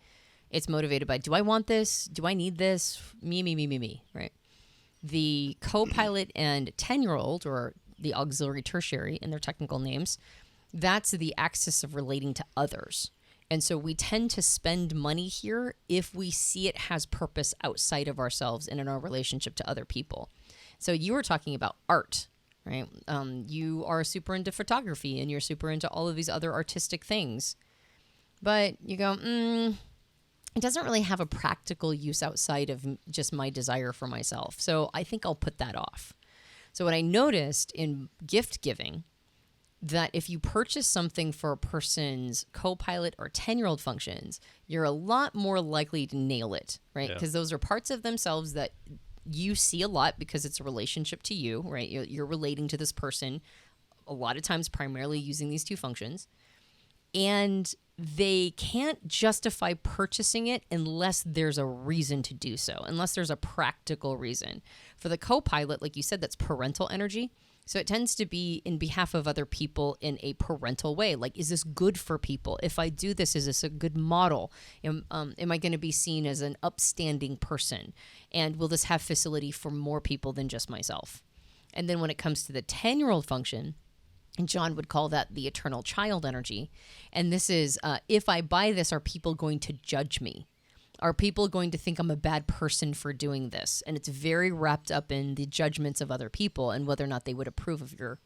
it's motivated by, do I want this? Do I need this? Me, right? The co-pilot and 10-year-old, or the auxiliary tertiary in their technical names, that's the axis of relating to others. And so we tend to spend money here if we see it has purpose outside of ourselves and in our relationship to other people. So you were talking about art, right? You are super into photography and you're super into all of these other artistic things. But you go, it doesn't really have a practical use outside of just my desire for myself. So I think I'll put that off. So what I noticed in gift giving, that if you purchase something for a person's co-pilot or 10-year-old functions, you're a lot more likely to nail it, right? Because those are parts of themselves that you see a lot because it's a relationship to you, right? You're relating to this person a lot of times primarily using these two functions. And they can't justify purchasing it unless there's a reason to do so, unless there's a practical reason. For the co-pilot, like you said, that's parental energy. So it tends to be in behalf of other people in a parental way. Like, is this good for people? If I do this, is this a good model? Am I going to be seen as an upstanding person? And will this have facility for more people than just myself? And then when it comes to the 10-year-old function, and John would call that the eternal child energy. And this is, if I buy this, are people going to judge me? Are people going to think I'm a bad person for doing this? And it's very wrapped up in the judgments of other people and whether or not they would approve of your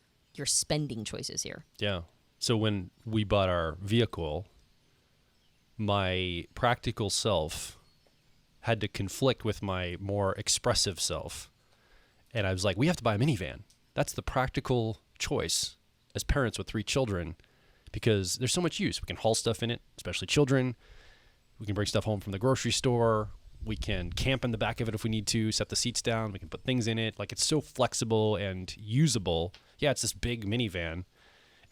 spending choices here. Yeah. So when we bought our vehicle, my practical self had to conflict with my more expressive self. And I was like, we have to buy a minivan. That's the practical choice as parents with 3 children, because there's so much use. We can haul stuff in it, especially children. We can bring stuff home from the grocery store. We can camp in the back of it if we need to, set the seats down. We can put things in it. Like, it's so flexible and usable. Yeah, it's this big minivan.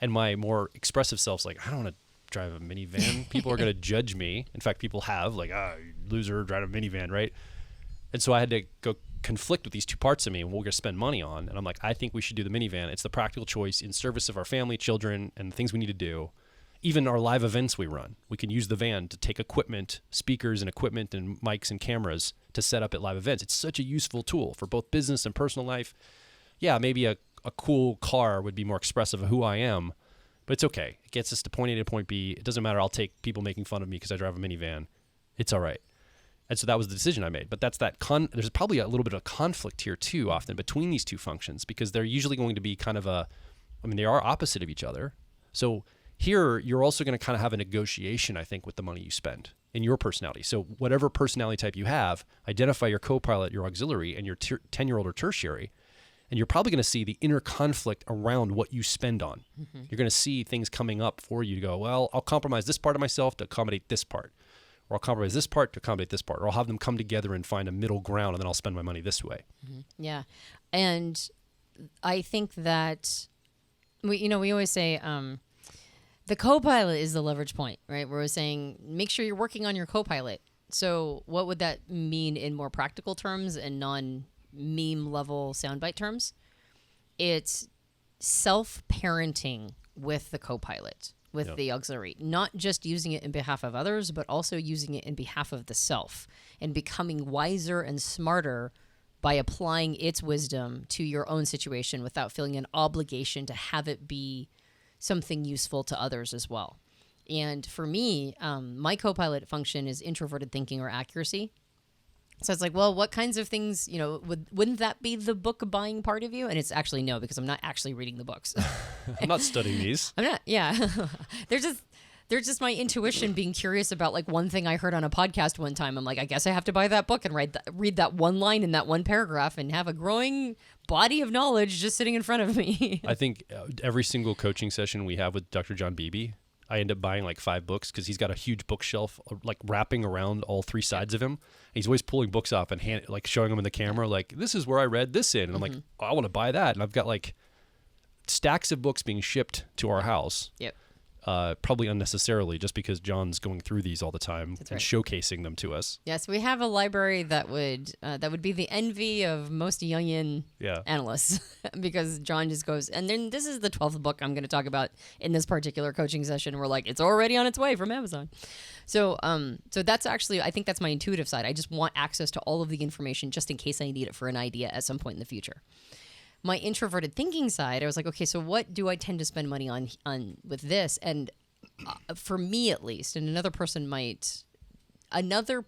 And my more expressive self's like, I don't want to drive a minivan. People are going to judge me. In fact, people have, like, you loser, drive a minivan, right? And so I had to go conflict with these two parts of me and what we're going to spend money on. And I'm like, I think we should do the minivan. It's the practical choice in service of our family, children, and the things we need to do. Even our live events we run, we can use the van to take equipment, speakers and equipment and mics and cameras to set up at live events. It's such a useful tool for both business and personal life. Yeah, maybe a cool car would be more expressive of who I am, but it's okay. It gets us to point A to point B. It doesn't matter. I'll take people making fun of me because I drive a minivan. It's all right. And so that was the decision I made. But that's there's probably a little bit of conflict here too, often between these two functions, because they're usually going to be kind of they are opposite of each other. So here, you're also going to kind of have a negotiation, I think, with the money you spend in your personality. So whatever personality type you have, identify your co-pilot, your auxiliary, and your 10-year-old or tertiary, and you're probably going to see the inner conflict around what you spend on. Mm-hmm. You're going to see things coming up for you to go, well, I'll compromise this part of myself to accommodate this part, or I'll compromise this part to accommodate this part, or I'll have them come together and find a middle ground, and then I'll spend my money this way. Mm-hmm. Yeah. And I think that, we always say, the co-pilot is the leverage point, right? Where we're saying, make sure you're working on your co-pilot. So what would that mean in more practical terms and non-meme level soundbite terms? It's self-parenting with the co-pilot, with the auxiliary. Not just using it in behalf of others, but also using it in behalf of the self and becoming wiser and smarter by applying its wisdom to your own situation without feeling an obligation to have it be something useful to others as well. And for me, my co-pilot function is introverted thinking or accuracy. So it's like, well, what kinds of things, wouldn't that be the book buying part of you? And it's actually no, because I'm not actually reading the books. I'm not studying these. I'm not, yeah. They're just my intuition being curious about like one thing I heard on a podcast one time. I'm like, I guess I have to buy that book and read that one line in that one paragraph and have a growing body of knowledge just sitting in front of me. I think every single coaching session we have with Dr. John Beebe, I end up buying like 5 books because he's got a huge bookshelf like wrapping around all 3 sides of him. He's always pulling books off and showing them in the camera like, this is where I read this in. And I'm like, oh, I want to buy that. And I've got like stacks of books being shipped to our house. Yep. Probably unnecessarily, just because John's going through these all the time and showcasing them to us. Yes, we have a library that would be the envy of most Jungian analysts, because John just goes, and then this is the 12th book I'm going to talk about in this particular coaching session. We're like, it's already on its way from Amazon. So that's actually, I think that's my intuitive side. I just want access to all of the information just in case I need it for an idea at some point in the future. My introverted thinking side, I was like, okay, so what do I tend to spend money on with this? And for me at least, and another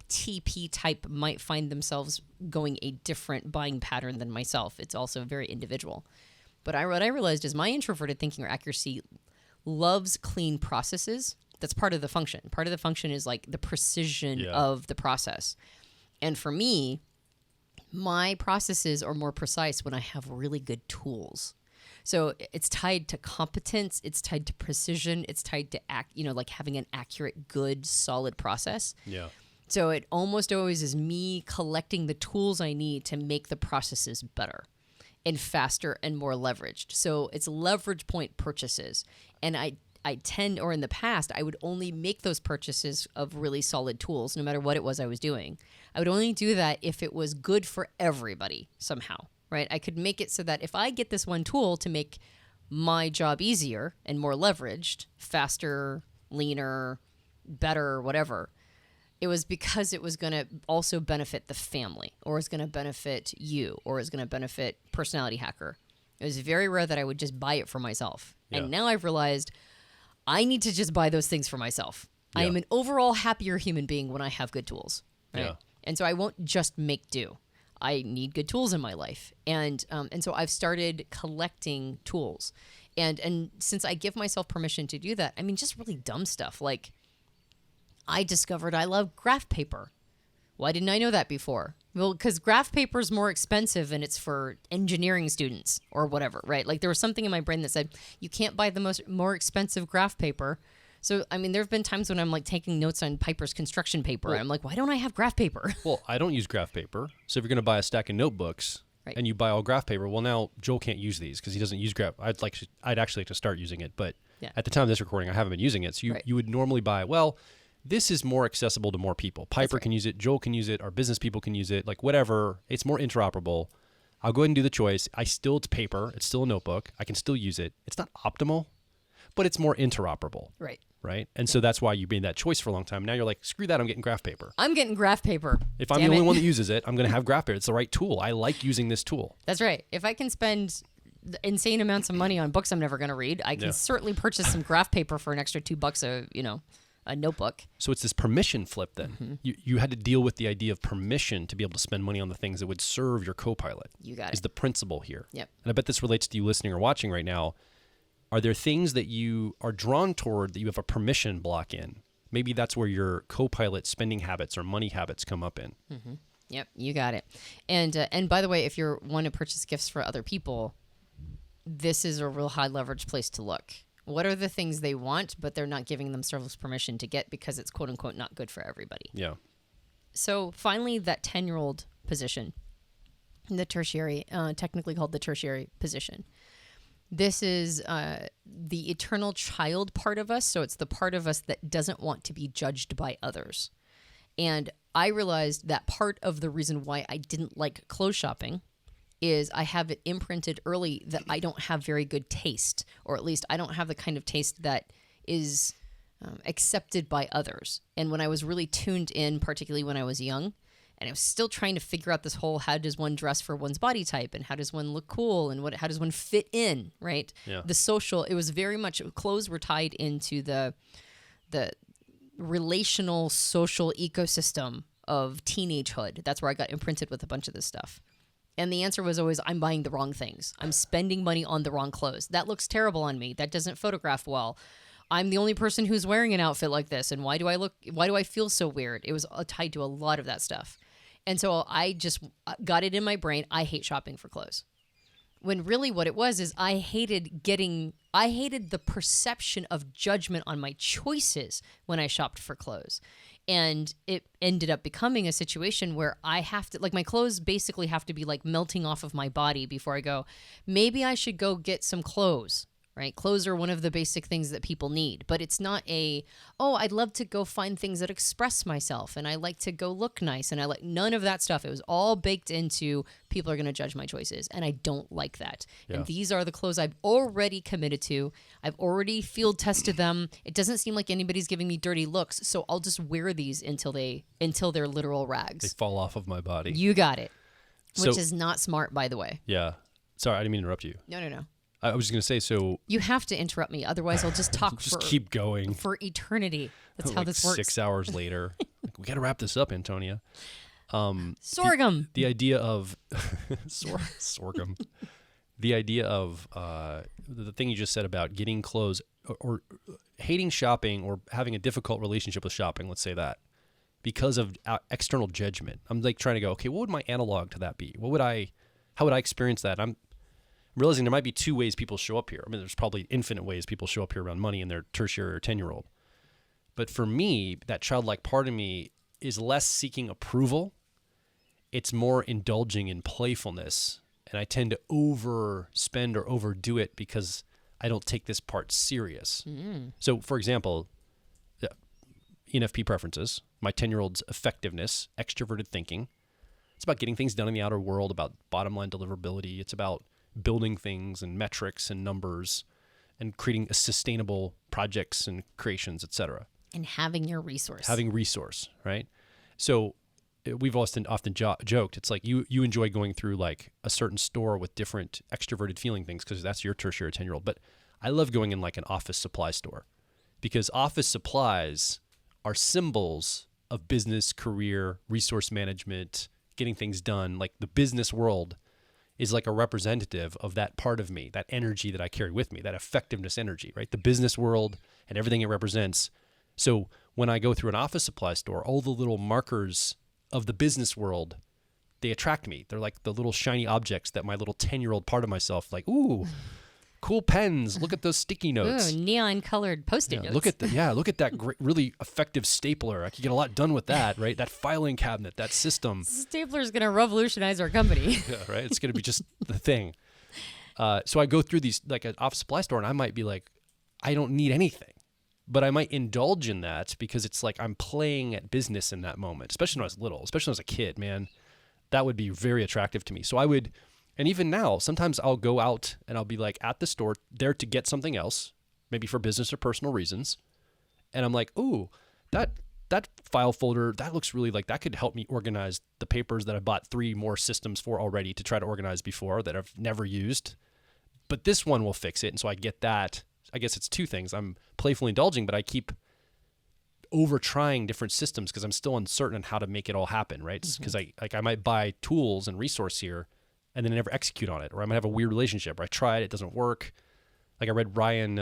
TP type might find themselves going a different buying pattern than myself. It's also very individual. But what I realized is my introverted thinking or accuracy loves clean processes. That's part of the function. Part of the function is like the precision of the process. And for me, my processes are more precise when I have really good tools. So it's tied to competence, it's tied to precision, it's tied to like having an accurate, good, solid process. Yeah. So it almost always is me collecting the tools I need to make the processes better and faster and more leveraged. So it's leverage point purchases. And I tend, or in the past, I would only make those purchases of really solid tools, no matter what it was I was doing. I would only do that if it was good for everybody somehow, right? I could make it so that if I get this one tool to make my job easier and more leveraged, faster, leaner, better, whatever, it was because it was going to also benefit the family, or is going to benefit you, or is going to benefit Personality Hacker. It was very rare that I would just buy it for myself. Yeah. And now I've realized I need to just buy those things for myself. Yeah. I am an overall happier human being when I have good tools. Right? Yeah. And so I won't just make do. I need good tools in my life. And so I've started collecting tools. And since I give myself permission to do that, I mean, just really dumb stuff. Like, I discovered I love graph paper. Why didn't I know that before? Well, because graph paper is more expensive and it's for engineering students or whatever, right? Like, there was something in my brain that said, you can't buy the more expensive graph paper. So, I mean, there have been times when I'm like taking notes on Piper's construction paper. I'm like, why don't I have graph paper? Well, I don't use graph paper. So if you're going to buy a stack of notebooks Right. and you buy all graph paper, well, now Joel can't use these because he doesn't use graph. I'd actually like to start using it, but at the time of this recording, I haven't been using it. So you would normally buy, well, this is more accessible to more people. Piper can use it. Joel can use it. Our business people can use it. Like whatever. It's more interoperable. I'll go ahead and do the choice. It's paper. It's still a notebook. I can still use it. It's not optimal, but it's more interoperable. Right. Right. And so that's why you made that choice for a long time. Now you're like, screw that. I'm getting graph paper. I'm getting graph paper. If I'm the only one that uses it, I'm going to have graph paper. It's the right tool. I like using this tool. That's right. If I can spend insane amounts of money on books I'm never going to read, I can certainly purchase some graph paper for an extra $2 a notebook. So it's this permission flip then. You had to deal with the idea of permission to be able to spend money on the things that would serve your co-pilot. You got it. Is the principle here. Yep. And I bet this relates to you listening or watching right now. Are there things that you are drawn toward that you have a permission block in? Maybe that's where your co-pilot spending habits or money habits come up in. Mm-hmm. Yep, you got it. And by the way, if you want to purchase gifts for other people, this is a real high leverage place to look. What are the things they want, but they're not giving themselves permission to get because it's quote unquote not good for everybody? Yeah. So finally, that 10-year-old position, the tertiary, technically called the tertiary position. This is the eternal child part of us. So it's the part of us that doesn't want to be judged by others. And I realized that part of the reason why I didn't like clothes shopping is I have it imprinted early that I don't have very good taste, or at least I don't have the kind of taste that is accepted by others. And when I was really tuned in, particularly when I was young, and I was still trying to figure out this whole how does one dress for one's body type and how does one look cool and how does one fit in, right? Yeah. The social, it was very much, clothes were tied into the relational social ecosystem of teenagehood. That's where I got imprinted with a bunch of this stuff. And the answer was always, I'm buying the wrong things. I'm spending money on the wrong clothes. That looks terrible on me. That doesn't photograph well. I'm the only person who's wearing an outfit like this. And why do I feel so weird? It was tied to a lot of that stuff. And so I just got it in my brain. I hate shopping for clothes. When really what it was is I hated the perception of judgment on my choices when I shopped for clothes. And it ended up becoming a situation where I have to, like, my clothes basically have to be like melting off of my body before I go, maybe I should go get some clothes, right? Clothes are one of the basic things that people need, but it's not I'd love to go find things that express myself and I like to go look nice and I like none of that stuff. It was all baked into people are going to judge my choices and I don't like that. Yeah. And these are the clothes I've already committed to. I've already field tested them. It doesn't seem like anybody's giving me dirty looks, so I'll just wear these until they're literal rags. They fall off of my body. You got it. Which is not smart, by the way. Yeah. Sorry, I didn't mean to interrupt you. No. I was just going to say, so... You have to interrupt me, otherwise I'll just talk keep going. For eternity. That's how this works. 6 hours later. We got to wrap this up, Antonia. Sorghum. The idea of... sorghum. The idea of the thing you just said about getting clothes or hating shopping or having a difficult relationship with shopping, let's say that, because of external judgment. I'm like trying to go, okay, what would my analog to that be? How would I experience that? I'm realizing there might be two ways people show up here. I mean, there's probably infinite ways people show up here around money in their tertiary or 10-year-old. But for me, that childlike part of me is less seeking approval. It's more indulging in playfulness. And I tend to overspend or overdo it because I don't take this part serious. Mm. So, for example, ENFP preferences, my 10-year-old's effectiveness, extroverted thinking. It's about getting things done in the outer world, about bottom line deliverability. It's about building things and metrics and numbers and creating sustainable projects and creations, etc. And having your resource. Having resource, right? So we've often joked, it's like you enjoy going through like a certain store with different extroverted feeling things because that's your tertiary 10-year-old. But I love going in like an office supply store because office supplies are symbols of business, career, resource management, getting things done. Like the business world is like a representative of that part of me, that energy that I carry with me, that effectiveness energy, right? The business world and everything it represents. So when I go through an office supply store, all the little markers of the business world, they attract me. They're like the little shiny objects that my little 10-year-old part of myself, like, ooh, cool pens. Look at those sticky notes. Ooh, neon colored Post-it notes. Look at that great, really effective stapler. I could get a lot done with that, right? That filing cabinet, that system. Stapler is going to revolutionize our company. Yeah, right. It's going to be just the thing. So I go through these, like an office supply store, and I might be like, I don't need anything, but I might indulge in that because it's like I'm playing at business in that moment, especially when I was little, especially when I was a kid, man. That would be very attractive to me. So I would, and even now, sometimes I'll go out and I'll be like at the store there to get something else, maybe for business or personal reasons. And I'm like, ooh, that file folder, that looks really like that could help me organize the papers that I bought 3 more systems for already to try to organize before that I've never used. But this one will fix it. And so I get that. I guess it's 2 things. I'm playfully indulging, but I keep over trying different systems because I'm still uncertain on how to make it all happen, right? Because I might buy tools and resource here and then I never execute on it, or I might have a weird relationship where I try it doesn't work. Like I read Ryan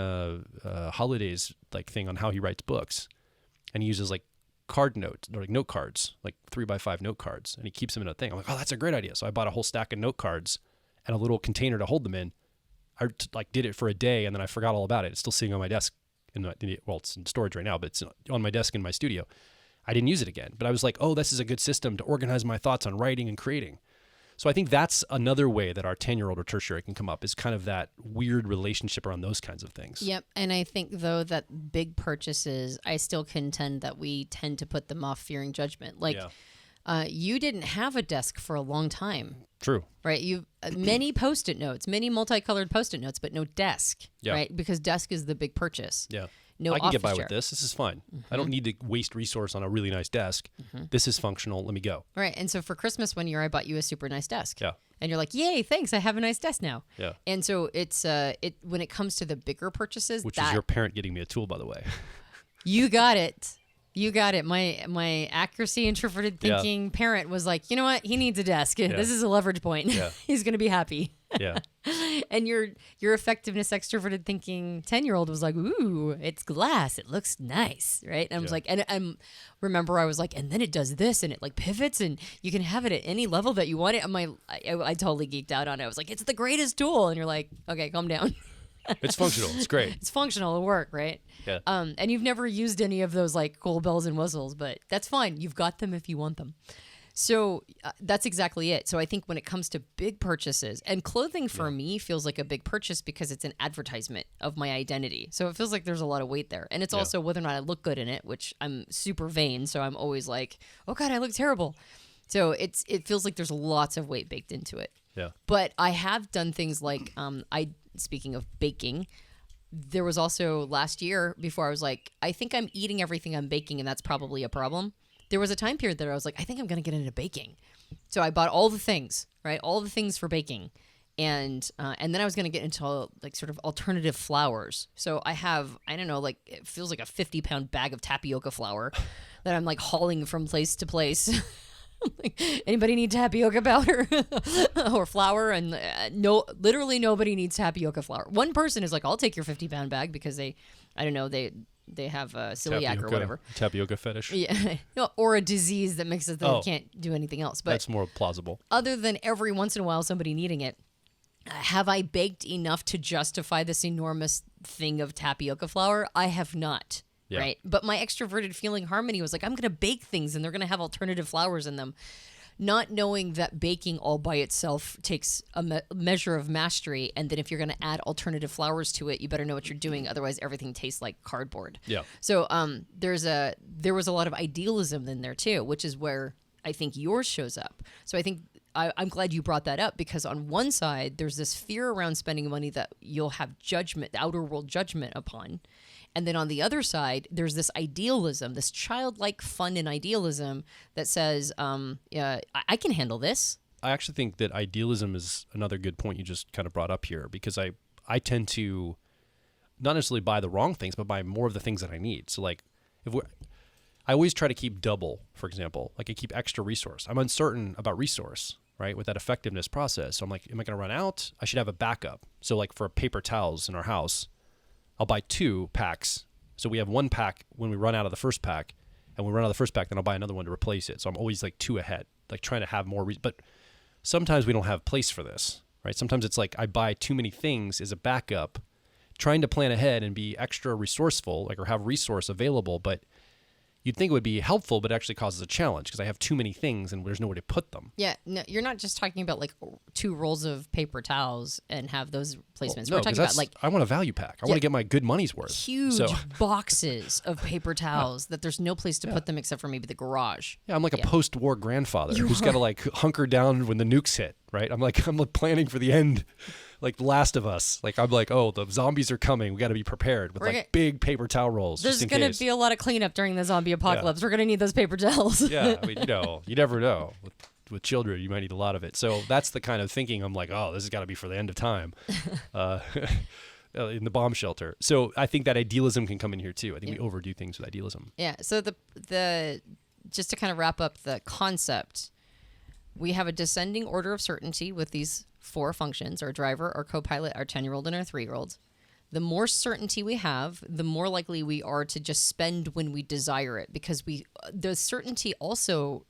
Holiday's like thing on how he writes books, and he uses like card notes or like note cards, like 3x5 note cards, and he keeps them in a thing. I'm like, oh, that's a great idea. So I bought a whole stack of note cards and a little container to hold them in. I like did it for a day and then I forgot all about it. It's still sitting on my desk. It's in storage right now, but it's on my desk in my studio. I didn't use it again, but I was like, oh, this is a good system to organize my thoughts on writing and creating. So I think that's another way that our 10-year-old or tertiary can come up, is kind of that weird relationship around those kinds of things. Yep. And I think, though, that big purchases, I still contend that we tend to put them off fearing judgment. Like, you didn't have a desk for a long time. True. Right? You many Post-it notes, many multicolored Post-it notes, but no desk. Yeah. Right? Because desk is the big purchase. Yeah. No, I can get by chair. with this. This is fine. I don't need to waste resource on a really nice desk. This is functional. Let me go. Right. And so for Christmas one year, I bought you a super nice desk. Yeah. And you're like, yay, thanks. I have a nice desk now. Yeah. And so it's when it comes to the bigger purchases, Which is your parent getting me a tool, by the way. You got it. You got it. My accuracy, introverted thinking parent was like, you know what? He needs a desk. This is a leverage point. Yeah. He's going to be happy. Yeah. And your effectiveness, extroverted thinking 10-year-old was like, ooh, it's glass. It looks nice. Right. And I was like, and remember I was like, and then it does this and it like pivots and you can have it at any level that you want it. I totally geeked out on it. I was like, it's the greatest tool. And you're like, okay, calm down. It's functional. It's great. It's functional. It'll work, right? Yeah. And you've never used any of those like cool bells and whistles, but that's fine. You've got them if you want them. So that's exactly it. So I think when it comes to big purchases, and clothing for me feels like a big purchase because it's an advertisement of my identity. So it feels like there's a lot of weight there. And it's also whether or not I look good in it, which I'm super vain. So I'm always like, oh God, I look terrible. So it feels like there's lots of weight baked into it. Yeah. But I have done things like, speaking of baking, there was also last year before I was like, I think I'm eating everything I'm baking and that's probably a problem. There was a time period that I was like, I think I'm going to get into baking. So I bought all the things, right? All the things for baking. And then I was going to get into like sort of alternative flours. So I have, I don't know, like it feels like a 50-pound bag of tapioca flour that I'm like hauling from place to place. Like, anybody need tapioca powder or flour? And no, literally nobody needs tapioca flour. One person is like, I'll take your 50-pound bag because they have celiac or whatever. Tapioca fetish. Yeah. No, or a disease that makes it that they can't do anything else. But that's more plausible. Other than every once in a while somebody needing it, have I baked enough to justify this enormous thing of tapioca flour? I have not. Yeah. Right. But my extroverted feeling harmony was like, I'm going to bake things and they're going to have alternative flours in them. Not knowing that baking all by itself takes a measure of mastery. And then if you're going to add alternative flours to it, you better know what you're doing. Otherwise, everything tastes like cardboard. Yeah. So there was a lot of idealism in there, too, which is where I think yours shows up. So I think I'm glad you brought that up because on one side, there's this fear around spending money that you'll have judgment, outer world judgment upon. And then on the other side, there's this idealism, this childlike fun and idealism that says, I can handle this. I actually think that idealism is another good point you just kind of brought up here because I tend to not necessarily buy the wrong things, but buy more of the things that I need. So like I always try to keep double, for example, like I keep extra resource. I'm uncertain about resource, right? With that effectiveness process. So I'm like, am I going to run out? I should have a backup. So like for paper towels in our house, I'll buy 2 packs. So we have 1 pack when we run out of the first pack, and when we run out of the first pack, then I'll buy another one to replace it. So I'm always like 2 ahead, like trying to have more. But sometimes we don't have place for this. right? Sometimes it's like I buy too many things as a backup, trying to plan ahead and be extra resourceful, like, or have resource available, but you'd think it would be helpful, but it actually causes a challenge because I have too many things and there's nowhere to put them. Yeah, no, you're not just talking about like 2 rolls of paper towels and have those placements. Well, no, We're talking about like I want a value pack. I want to get my good money's worth. huge So, boxes of paper towels that there's no place to put them except for maybe the garage. yeah, I'm like a post-war grandfather who's got to like hunker down when the nukes hit, right? I'm like planning for the end, like The Last of Us. Like I'm like, oh, the zombies are coming. We got to be prepared with big paper towel rolls. There's going to be a lot of cleanup during the zombie apocalypse. We're going to need those paper towels. Yeah, I mean, you never know. With children, you might need a lot of it. So that's the kind of thinking I'm like, oh, this has got to be for the end of time. In the bomb shelter. So I think that idealism can come in here too. I think we overdo things with idealism. Yeah. So the just to kind of wrap up the concept, we have a descending order of certainty with these 4 functions: our driver, our co-pilot, our 10-year-old, and our 3-year-old. The more certainty we have, the more likely we are to just spend when we desire it, because the certainty also,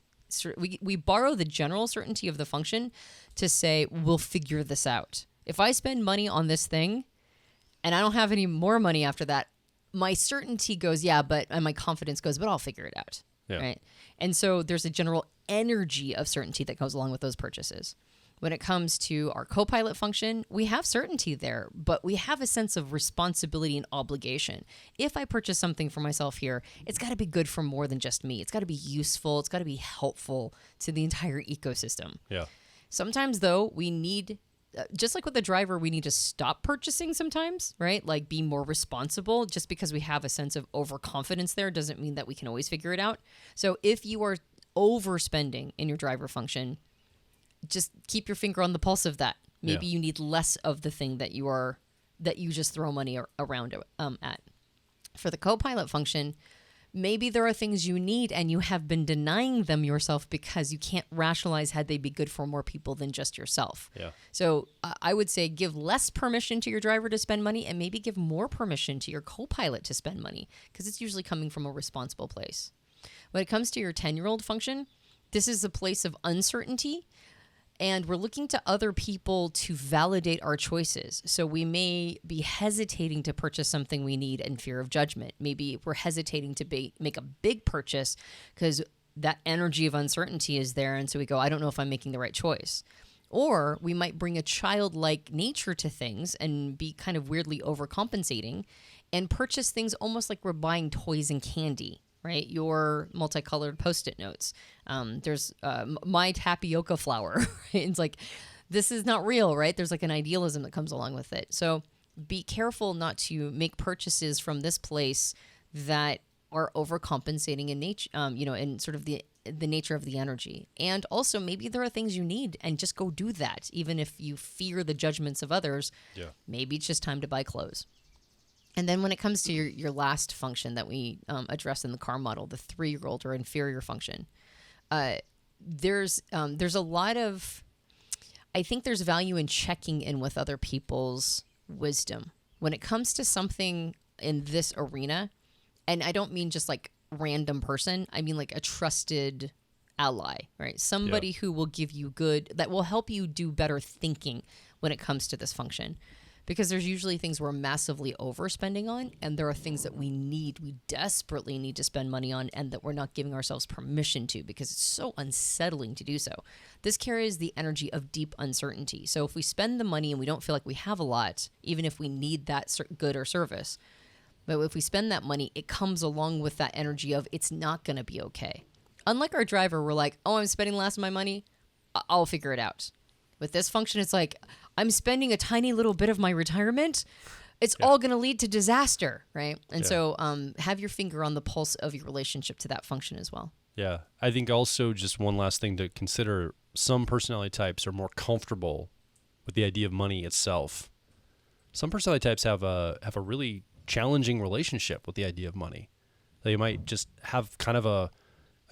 we borrow the general certainty of the function to say, we'll figure this out. If I spend money on this thing and I don't have any more money after that, my certainty goes, and my confidence goes, but I'll figure it out. Yeah. Right. And so there's a general energy of certainty that goes along with those purchases. When it comes to our co-pilot function, we have certainty there, but we have a sense of responsibility and obligation. If I purchase something for myself here, it's got to be good for more than just me. It's got to be useful. It's got to be helpful to the entire ecosystem. Yeah. Sometimes, though, we need, just like with the driver, we need to stop purchasing sometimes, right? Like be more responsible. Just because we have a sense of overconfidence there doesn't mean that we can always figure it out. So if you are overspending in your driver function, just keep your finger on the pulse of that. Maybe you need less of the thing that you just throw money around at. For the co-pilot function, maybe there are things you need and you have been denying them yourself because you can't rationalize how they'd be good for more people than just yourself. Yeah. So I would say give less permission to your driver to spend money and maybe give more permission to your co-pilot to spend money, because it's usually coming from a responsible place. When it comes to your 10-year-old function, this is a place of uncertainty. And we're looking to other people to validate our choices. So we may be hesitating to purchase something we need in fear of judgment. Maybe we're hesitating to make a big purchase because that energy of uncertainty is there. And so we go, I don't know if I'm making the right choice. Or we might bring a childlike nature to things and be kind of weirdly overcompensating and purchase things almost like we're buying toys and candy. Right? Your multicolored Post-it notes. There's my tapioca flour. Right? It's like, this is not real, right? There's like an idealism that comes along with it. So be careful not to make purchases from this place that are overcompensating in nature, in sort of the nature of the energy. And also maybe there are things you need and just go do that. Even if you fear the judgments of others, maybe it's just time to buy clothes. And then when it comes to your last function that we address in the car model, the 3-year-old or inferior function, there's a lot of, I think there's value in checking in with other people's wisdom. When it comes to something in this arena, and I don't mean just like random person, I mean like a trusted ally, right? Somebody who will give you that will help you do better thinking when it comes to this function. Because there's usually things we're massively overspending on, and there are things that we desperately need to spend money on, and that we're not giving ourselves permission to because it's so unsettling to do so. This carries the energy of deep uncertainty. So if we spend the money and we don't feel like we have a lot, even if we need that good or service, but if we spend that money, it comes along with that energy of it's not going to be okay. Unlike our driver, we're like, oh, I'm spending less of my money, I'll figure it out. With this function, it's like, I'm spending a tiny little bit of my retirement. It's all going to lead to disaster, right? And so have your finger on the pulse of your relationship to that function as well. Yeah. I think also just one last thing to consider, some personality types are more comfortable with the idea of money itself. Some personality types have a really challenging relationship with the idea of money. They might just have kind of a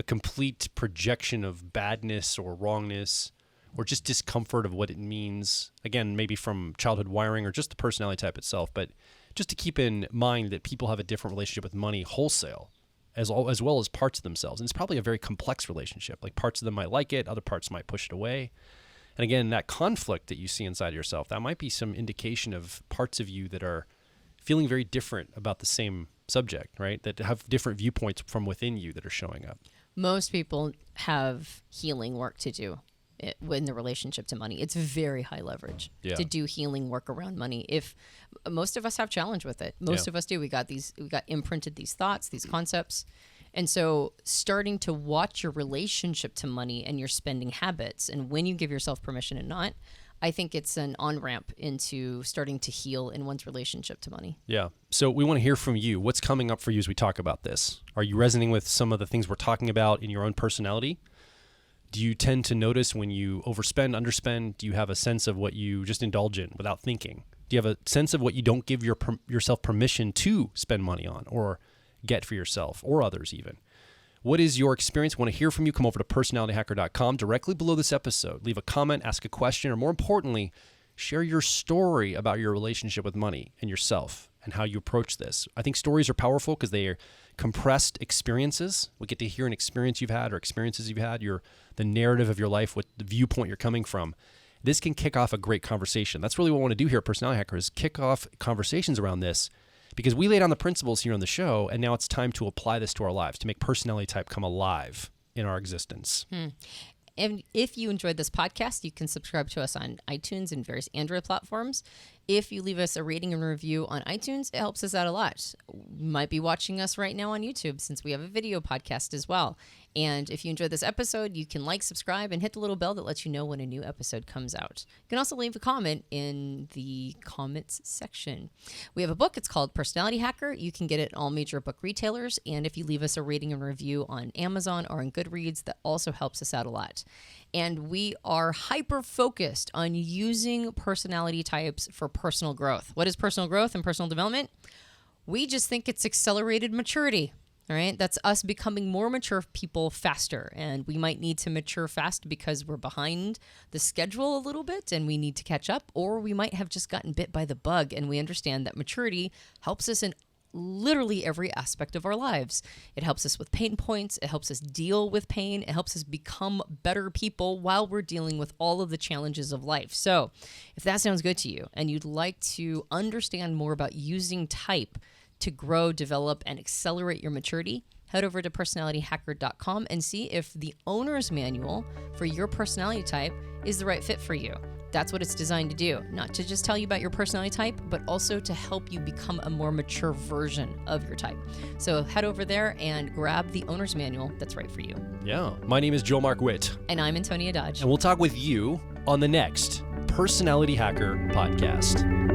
complete projection of badness or wrongness, or just discomfort of what it means, again, maybe from childhood wiring or just the personality type itself, but just to keep in mind that people have a different relationship with money wholesale, as well as parts of themselves. And it's probably a very complex relationship. Like parts of them might like it, other parts might push it away. And again, that conflict that you see inside yourself, that might be some indication of parts of you that are feeling very different about the same subject, right? That have different viewpoints from within you that are showing up. Most people have healing work to do in the relationship to money. It's very high leverage to do healing work around money. If most of us have challenge with it, most of us do. We got imprinted these thoughts, these concepts. And so starting to watch your relationship to money and your spending habits, and when you give yourself permission and not, I think it's an on-ramp into starting to heal in one's relationship to money. Yeah. So we want to hear from you. What's coming up for you as we talk about this? Are you resonating with some of the things we're talking about in your own personality? Do you tend to notice when you overspend, underspend? Do you have a sense of what you just indulge in without thinking? Do you have a sense of what you don't give yourself permission to spend money on or get for yourself or others even? What is your experience? Want to hear from you? Come over to personalityhacker.com directly below this episode. Leave a comment, ask a question, or more importantly, share your story about your relationship with money and yourself and how you approach this. I think stories are powerful because they are compressed experiences. We get to hear an experience you've had or experiences you've had, the narrative of your life, what the viewpoint you're coming from. This can kick off a great conversation. That's really what I want to do here at Personality Hacker is kick off conversations around this, because we lay down the principles here on the show, and now it's time to apply this to our lives, to make personality type come alive in our existence. And if you enjoyed this podcast, you can subscribe to us on iTunes and various Android platforms. If you leave us a rating and review on iTunes, it helps us out a lot. You might be watching us right now on YouTube since we have a video podcast as well. And if you enjoyed this episode, you can like, subscribe, and hit the little bell that lets you know when a new episode comes out. You can also leave a comment in the comments section. We have a book. It's called Personality Hacker. You can get it at all major book retailers. And if you leave us a rating and review on Amazon or on Goodreads, that also helps us out a lot. And we are hyper-focused on using personality types for personal growth. What is personal growth and personal development? We just think it's accelerated maturity. All right, that's us becoming more mature people faster, and we might need to mature fast because we're behind the schedule a little bit and we need to catch up, or we might have just gotten bit by the bug and we understand that maturity helps us in literally every aspect of our lives. It helps us with pain points, it helps us deal with pain, it helps us become better people while we're dealing with all of the challenges of life. So if that sounds good to you and you'd like to understand more about using type to grow, develop, and accelerate your maturity, head over to personalityhacker.com and see if the owner's manual for your personality type is the right fit for you. That's what it's designed to do, not to just tell you about your personality type, but also to help you become a more mature version of your type. So head over there and grab the owner's manual that's right for you. Yeah. My name is Joe Mark Witt. And I'm Antonia Dodge. And we'll talk with you on the next Personality Hacker podcast.